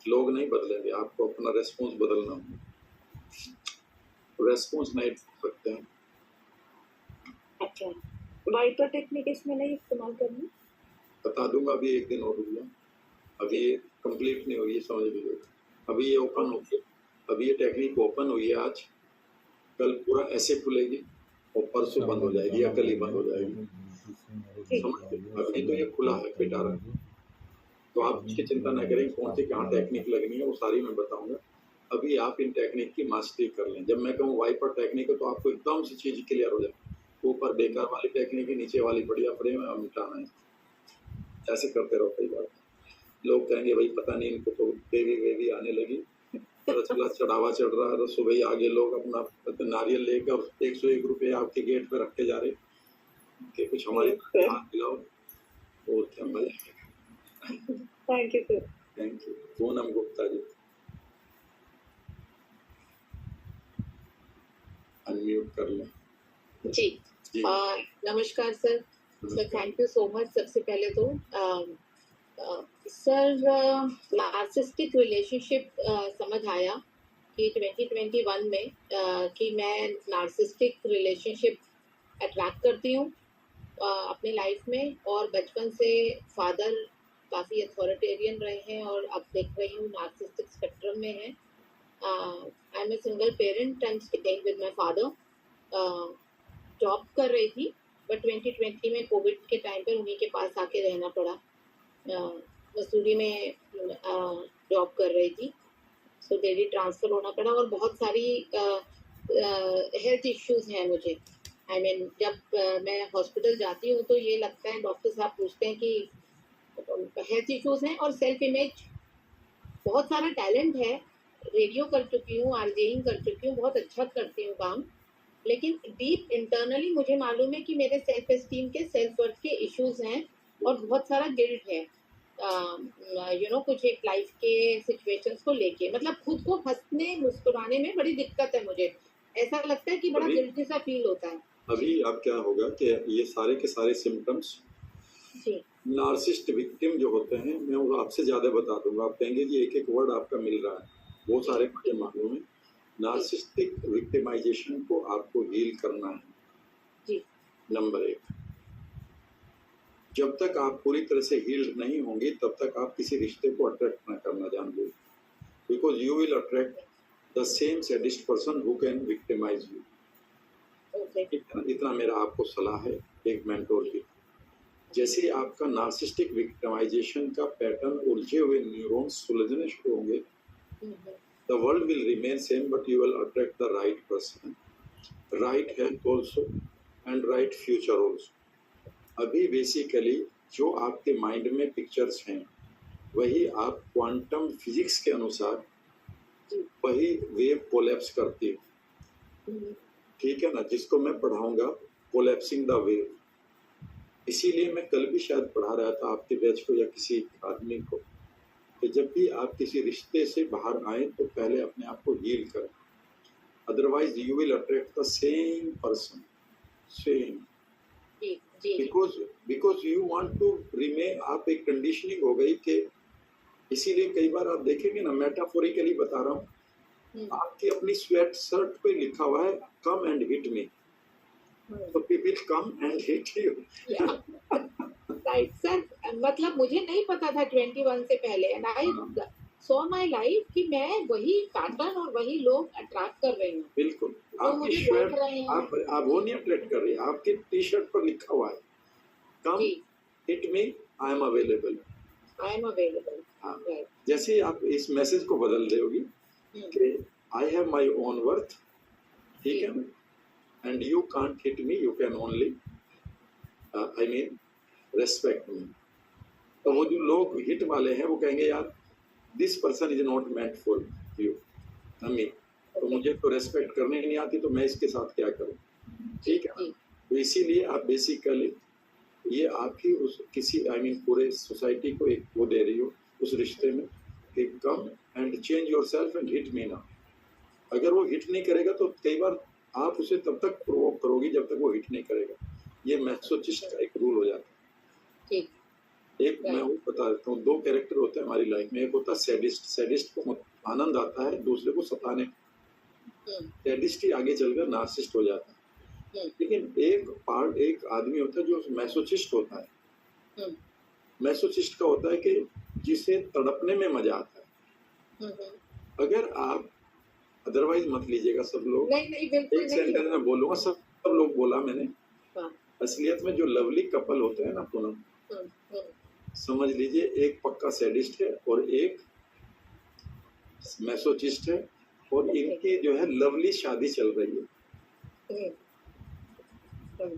लोग नहीं बदलेंगे, आपको अपना रेस्पॉन्स बदलना होगा। रेस्पॉन्स नहीं सकते हैं। अच्छा, वाइपर टेक्निक इसमें नहीं इस्तेमाल करनी? बता दूंगा, अभी एक दिन और रुक जाओ, अभी ये कंप्लीट नहीं हुई है, समझ लीजिए। अभी ये ओपन हो गया, अभी ये टेक्निक ओपन हुई है आज, कल पूरा ऐसे खुलेगी और परसों बंद हो जाएगी या कल ही बंद हो जाएगी। अभी तो ये खुला है पिटारा, तो आप उसकी चिंता न करें। कौन सी कहाँ टेक्निक लगनी है वो सारी मैं बताऊंगा। अभी आप इन टेक्निक की मास्टरी कर लें। जब मैं कहूँ वाइपर टेक्निक है तो आपको एकदम से चीज क्लियर हो जाए। ऊपर बेकार वाली टेक्निक है, नीचे वाली बढ़िया फ्रेम है, मिटाना है। ऐसे करते रहो। कई बार लोग कहेंगे भाई पता नहीं इनको तो बेबी आने लगी, चला चढ़ावा चढ़ रहा है, तो सुबह ही आगे लोग अपना नारियल लेकर 101 रुपये आपके गेट पे रख के जा रहे कि कुछ हमारे हाथ मिलाओ। और क्या मजा। Thank you sir. Thank you. Poonam Gupta ji, unmute कर लें। जी, नमस्कार sir. Sir thank you so much. सबसे पहले तो सर नार्सिसिस्टिक रिलेशनशिप समझ आया कि 2021 में कि मैं नार्सिसिस्टिक रिलेशनशिप अट्रैक्ट करती हूँ अपने लाइफ में। और बचपन से फादर काफ़ी अथॉरिटेरियन रहे हैं और अब देख रही हूँ नार्सिसिस्टिक स्पेक्ट्रम में है। I am a single parent and staying with my father. Job कर रही थी बट 2020 में कोविड के टाइम पर उन्हीं के पास आके रहना पड़ा। मसूरी में जॉब कर रही थी, सो डेली ट्रांसफ़र होना पड़ा और बहुत सारी हेल्थ इश्यूज़ हैं मुझे। आई मीन जब मैं हॉस्पिटल जाती हूँ तो ये लगता है, डॉक्टर साहब पूछते हैं कि हेल्थ इश्यूज़ हैं और सेल्फ इमेज। बहुत सारा टैलेंट है, रेडियो कर चुकी हूँ, आरजेइंग कर चुकी हूँ, बहुत अच्छा करती हूँ काम, लेकिन डीप इंटरनली मुझे मालूम है कि मेरे सेल्फ एस्टीम के, सेल्फ वर्थ के इश्यूज हैं और बहुत सारा गिल्ट है। कुछ एक लाइफ के सिचुएशंस को लेके, मतलब खुद को हंसने मुस्कुराने में बड़ी दिक्कत है मुझे। ऐसा लगता है कि बड़ा गिल्टी सा फील होता है। अभी अब क्या होगा कि ये सारे के सारे सिम्टम्स नार्सिसिस्ट विक्टिम जो होते हैं, मैं वो आपसे ज्यादा बता दूंगा। आप कहेंगे कि एक एक वर्ड आपका मिल रहा है, वो सारे मुझे मालूम है। नार्सिसिस्टिक विक्टिमाइजेशन को आपको हील करना है जी। नंबर 1, जब तक आप पूरी तरह से हील्ड नहीं होंगी तब तक आप किसी रिश्ते को अट्रैक्ट ना करना जान लो, because you will attract the same sadist person who can victimise you. इतना मेरा आपको सलाह है एक मेंटोर की। जैसे आपका नार्सिसिस्टिक विक्टिमाइजेशन का पैटर्न उलझे हुए न्यूरॉन्स सुलझने शुरू होंगे, the world will remain same, but you will attract the right person, right health also and right future also. अभी बेसिकली जो आपके माइंड में पिक्चर्स हैं वही आप क्वांटम फिजिक्स के अनुसार वही वेव कोलैप्स करती है, ठीक है ना, जिसको मैं पढ़ाऊंगा कोलैप्सिंग द वेव। इसीलिए मैं कल भी शायद पढ़ा रहा था आपके बैच को या किसी आदमी को कि जब भी आप किसी रिश्ते से बाहर आए तो पहले अपने आप को हील करें, otherwise you will attract the same person, same, because you want to remain. आप एक कंडीशनिंग हो गई कि इसीलिए कई बार आप देखेंगे ना, मेटाफोरिकली बता रहा हूँ, आपकी अपनी स्वेट शर्ट पे लिखा हुआ है कम एंड हिट मी, तो people come and hit you. Right sir, मतलब मुझे नहीं पता था 21 से पहले, and I saw my life कि मैं वही पैटर्न और वही लोग अट्रैक्ट कर रही हूँ, बिल्कुल वो आपकी मुझे शर्ट, देख रहे हैं। आप वो नहीं अट्रैक्ट कर रही, आपके टी शर्ट पर लिखा हुआ है come ji, hit me, I am available. I am available. हाँ, राइट। जैसे ही आप इस मैसेज को बदल दोगी कि I have my own worth, ठीक है, and you can't hit me, you can only I mean respect me. तो वो जो लोग हिट वाले हैं वो कहेंगे यार this person is not meant for you, me, तो मुझे तो रेस्पेक्ट करने नहीं आती, तो मैं इसके साथ क्या करूं, ठीक है। जी, तो इसीलिए आप बेसिकली ये आपकी उस किसी आई मीन पूरे सोसाइटी को एक वो दे रही हो उस रिश्ते में कि come and change your self and hit me ना। अगर वो हिट नहीं करेगा तो कई बार आप उसे तब तक प्रोवोक करोगी जब तक वो हिट नहीं करेगा। ये मैसोचिस्ट का एक रूल हो जाता है। ठीक। एक मैं वो बता देता हूँ, दो कैरेक्टर होते हैं हमारी लाइफ में। एक होता है सैडिस्ट, सैडिस्ट को आनंद आता है दूसरे को सताने, सैडिस्ट ही आगे चलकर नार्सिसिस्ट हो जाता है। लेकिन एक पार्ट एक आदमी होता है जो मैसोचिस्ट होता है। मैसोचिस्ट का होता है कि जिसे तड़पने में मजा आता है। अगर आप अदरवाइज मत लीजिएगा सब लोग, नहीं बिल्कुल एक नहीं। सेंटेंस में बोलूंगा, सब लोग बोला मैंने। हाँ। असलियत में जो लवली कपल होते हैं ना पूनम, समझ लीजिए एक पक्का सैडिस्ट है और एक मैसोचिस्ट है, और इनकी जो है लवली शादी चल रही है।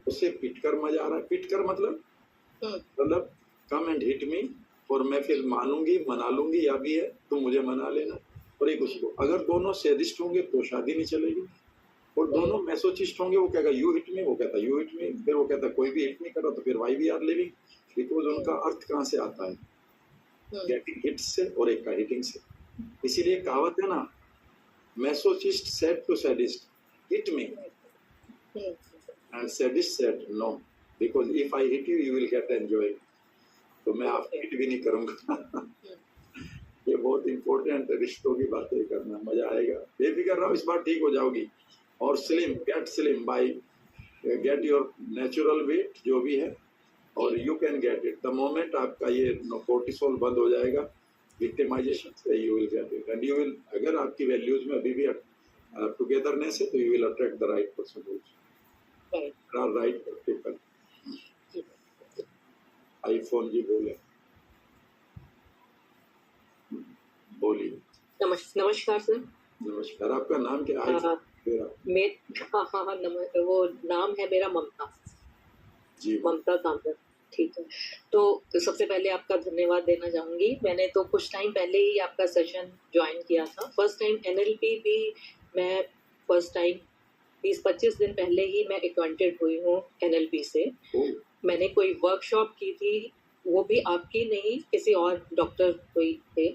उसे पिटकर मजा आ रहा है। पिटकर मतलब कम एंड हिट मी, और मैं फिर मानूंगी, मना लूंगी, या भी है तो मुझे मना लेना। और एक उसको, अगर दोनों सैडिस्ट होंगे तो शादी नहीं चलेगी, और दोनों मैसोचिस्ट होंगे वो कहेगा यू हिट मी, वो कहता यू हिट मी, फिर वो कहता कोई भी हिट नहीं कर रहा तो फिर why we are living. Because उनका अर्थ कहाँ से आता है, गेटिंग हिट से और एक का हिटिंग से। इसीलिए कहावत है ना, masochist said to sadist hit me, and sadist said no, because if I hit you you will get enjoy. तो मैं आपको हिट भी नहीं करूंगा। ये बहुत इंपॉर्टेंट है, रिश्तों की बातें करना, मजा आएगा। बेफिक्र रहो, इस बार ठीक हो जाओगी। और slim, get slim by get your natural weight जो भी है, और you can get it the moment आपका ये कोर्टिसोल बंद हो जाएगा, विक्टिमाइजेशन से, you will get it and you will, अगर आपकी वैल्यूज में अभी भी टुगेदरनेस है तो you will attract the right person, right people. IPhone जी बोले, बोलिए। नमस्कार सर। नमस्कार, आपका नाम क्या है? वो नाम है मेरा ममता जी, ममता कामत। ठीक है, तो सबसे पहले आपका धन्यवाद देना चाहूंगी। मैंने तो कुछ टाइम पहले ही आपका सेशन ज्वाइन किया था, फर्स्ट टाइम एनएलपी भी मैं फर्स्ट टाइम 20-25 दिन पहले ही मैं एक्वेंटेड हुई हूँ एनएलपी से। मैंने कोई वर्कशॉप की थी, वो भी आपकी नहीं, किसी और डॉक्टर कोई थे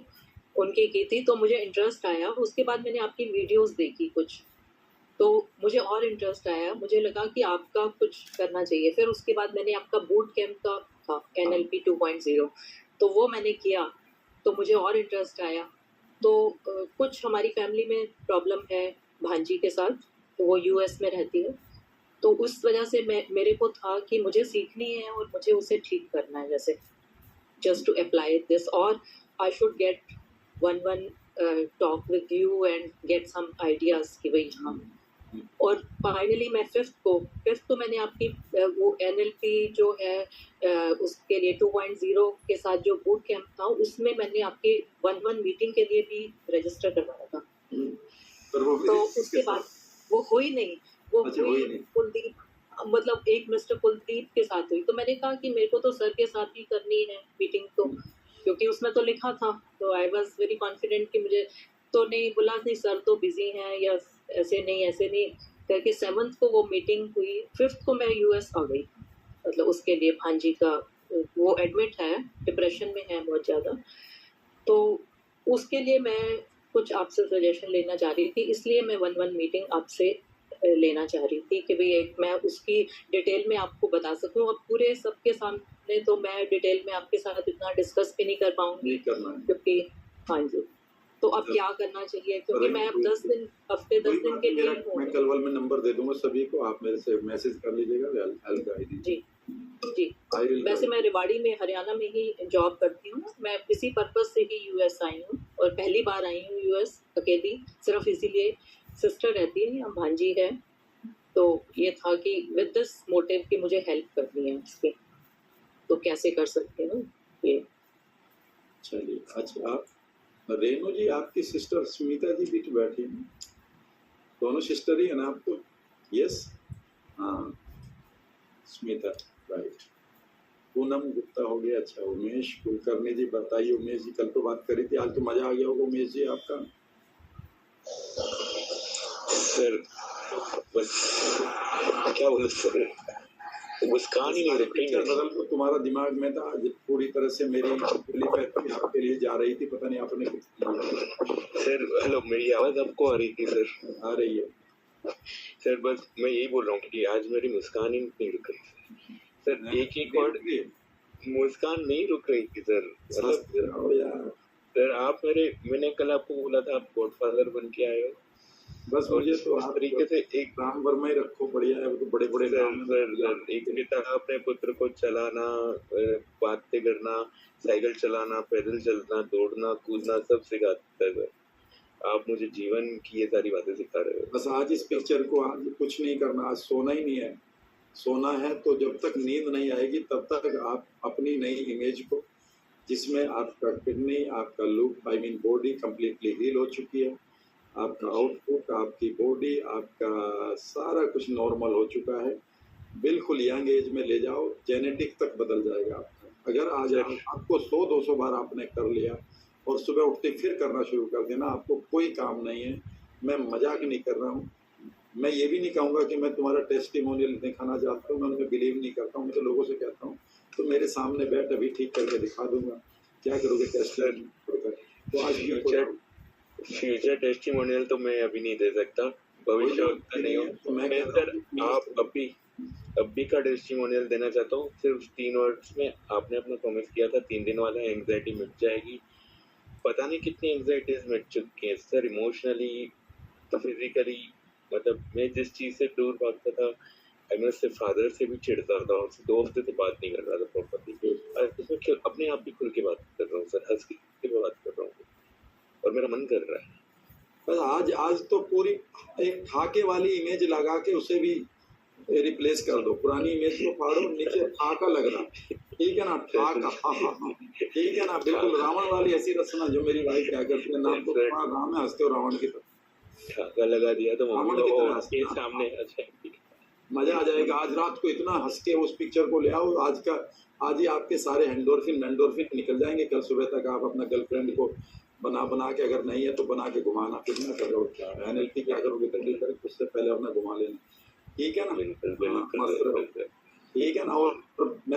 उनकी की थी, तो मुझे इंटरेस्ट आया। उसके बाद मैंने आपकी वीडियोस देखी कुछ, तो मुझे और इंटरेस्ट आया, मुझे लगा कि आपका कुछ करना चाहिए। फिर उसके बाद मैंने आपका बूट कैंप का था NLP 2.0, तो वो मैंने किया, तो मुझे और इंटरेस्ट आया। तो कुछ हमारी फैमिली में प्रॉब्लम है भांजी के साथ, तो वो US में रहती है, तो उस वजह से मेरे को था कि मुझे सीखनी है और मुझे उसे ठीक करना है, जैसे जस्ट टू अप्लाई दिस, और I should get one talk with you and get some ideas कि भाई हाँ। और फाइनली मैं फिफ्थ को मैंने आपकी वो NLP जो है उसके लिए 2.0 के साथ जो बूट कैंप था, उसमें मैंने आपकी 1-1 मीटिंग के लिए भी रजिस्टर करवाया था। तो उसके बाद वो हुई नहीं, वो हुई कुलदीप, मतलब एक मिस्टर कुलदीप के साथ हुई। तो मैंने कहा कि मेरे को तो सर के साथ ही करनी है मीटिंग, तो क्योंकि उसमें तो लिखा था, तो आई वॉज वेरी कॉन्फिडेंट कि मुझे तो नहीं, बोला नहीं सर तो बिजी हैं या ऐसे नहीं करके 7th को वो मीटिंग हुई। 5th को मैं US आ गई, मतलब उसके लिए भांजी का वो एडमिट है, डिप्रेशन में है बहुत ज़्यादा, तो उसके लिए मैं कुछ आपसे सजेशन लेना चाह रही थी, इसलिए मैं 1-1 मीटिंग आपसे लेना चाह रही थी कि भाई एक मैं उसकी डिटेल में आपको बता सकूं। अब पूरे सबके सामने तो मैं डिटेल में आपके साथ इतना डिस्कस भी नहीं कर पाऊंगी, क्योंकि हाँ जी, तो अब क्या करना चाहिए, क्योंकि मैं अब 10 दिन के लिए मैं कल वाल में नंबर दे दूंगा सभी को, आप मेरे से मैसेज कर लीजिएगा, हेल्प कर दीजिए। जी, वैसे मैं रेवाड़ी में हरियाणा में ही जॉब करती हूँ, मैं इसी पर्पज से ही US आई हूँ। और पहली बार आई हूँ यूएस अकेली, सिर्फ इसीलिए सिस्टर रहती है या भांजी है, तो ये था कि विद दिस मोटिव कि मुझे हेल्प करनी है इसकी, तो कैसे कर सकते हैं ये। चलिए, अच्छा आप रेणु जी, आपकी सिस्टर स्मिता जी भी तो बैठी हैं, दोनों सिस्टर ही है ना आपको? यस, हाँ स्मिता, राइट। पूनम गुप्ता हो गया। अच्छा, उमेश कुलकर्णी जी बताइए। उमेश जी कल तो बात करी थी, आज तो मजा आ गया होगा उमेश जी आपका। सर बस क्या बोले सर, मुस्कान ही नहीं रुक रही है। बदल तो तुम्हारा दिमाग में था, आज पूरी तरह से मेरी टेलीपैथी आपके लिए जा रही थी, पता नहीं आपने कुछ किया। सर हेलो, मेरी आवाज आपको आ रही थी सर? आ रही है सर, बस मैं यही बोल रहा हूँ कि आज मेरी मुस्कान ही नहीं रुक रही सर। एक एक वर्ड मुस्कान नहीं रुक रही थी सर। मतलब यार सर आप मैंने कल आपको बोला था आप गॉडफादर बन के आए हो, बस मुझे तो इस तरीके से एक राम वर्मा ही रखो, बढ़िया है वो तो, बड़े बड़े नाम हैं। सर एक पिता अपने पुत्र को चलाना, बातें करना, साइकिल चलाना, पैदल चलना, दौड़ना, कूदना सब सिखाता है सर। आप मुझे जीवन की ये सारी बातें सिखा रहे हो। बस आज इस पिक्चर को, आज कुछ नहीं करना, आज सोना ही नहीं है। सोना है तो जब तक नींद नहीं आएगी तब तक आप अपनी नई इमेज को, जिसमें आपका किडनी, आपका look, I mean body completely heal हो चुकी है, आपका आउटपुट, आपकी बॉडी, आपका सारा कुछ नॉर्मल हो चुका है, बिल्कुल यंग एज में ले जाओ, जेनेटिक तक बदल जाएगा आपका। अगर आज आपको 100-200 बार आपने कर लिया और सुबह उठते फिर करना शुरू कर देना, आपको कोई काम नहीं है। मैं मजाक नहीं कर रहा हूँ, मैं ये भी नहीं कहूँगा कि मैं तुम्हारा टेस्टिमोनियल दिखाना चाहता हूँ, मैं उनमें बिलीव नहीं करता हूँ। मैं तो लोगों से कहता हूँ तो मेरे सामने बैठ, अभी ठीक करके दिखा दूंगा, क्या करोगे टेस्ट तो आज फ्यूचर टेस्टिमोनियल तो मैं अभी नहीं दे सकता, भविष्य वक्त नहीं हो। तो मैं सर आप अभी का टेस्टिमोनियल देना चाहता हूँ। सिर्फ 3 वर्ड्स में आपने अपना प्रॉमिस किया था 3 दिन वाला, एंग्जाइटी मिट जाएगी। पता नहीं कितनी एंग्जाइटीज मिट चुकी है सर, इमोशनली, फिजिकली। मतलब मैं जिस चीज से दूर भागता था, मैं उससे फादर से भी चिढ़ता था, उससे 2 हफ्ते से बात नहीं कर रहा था प्रॉपर्ली। अपने आप भी खुल के बात कर रहा हूँ सर, हंस के बात कर रहा हूँ और मेरा मन कर रहा है। बस आज तो पूरी एक ठाके वाली इमेज लगा के उसे भी रिप्लेस कर दो, पुरानी इमेज को फाड़ो, नीचे ठाका लग रहा, ठीक है ना, ठाका, ठीक है ना, बिल्कुल रावण वाली ऐसी रचना जो मेरी वाइफ क्या करती है, नाम तो राम है, हंसते हो रावण की तरह, ठाका लगा दिया तो रावण की तरह सामने। अच्छा मजा आ जाएगा। आज रात को इतना हंस के उस पिक्चर को ले आओ, आज ही आपके सारे एंडोर्फिन निकल जाएंगे। कल सुबह तक आप अपना गर्लफ्रेंड को बना के, अगर नहीं है तो बना के घुमाना फिरना करो। क्या एनएलपी क्या करोगे, तकलीफ करे उससे पहले अपना घुमा लेना, ठीक है ना, ठीक है ना। और मैं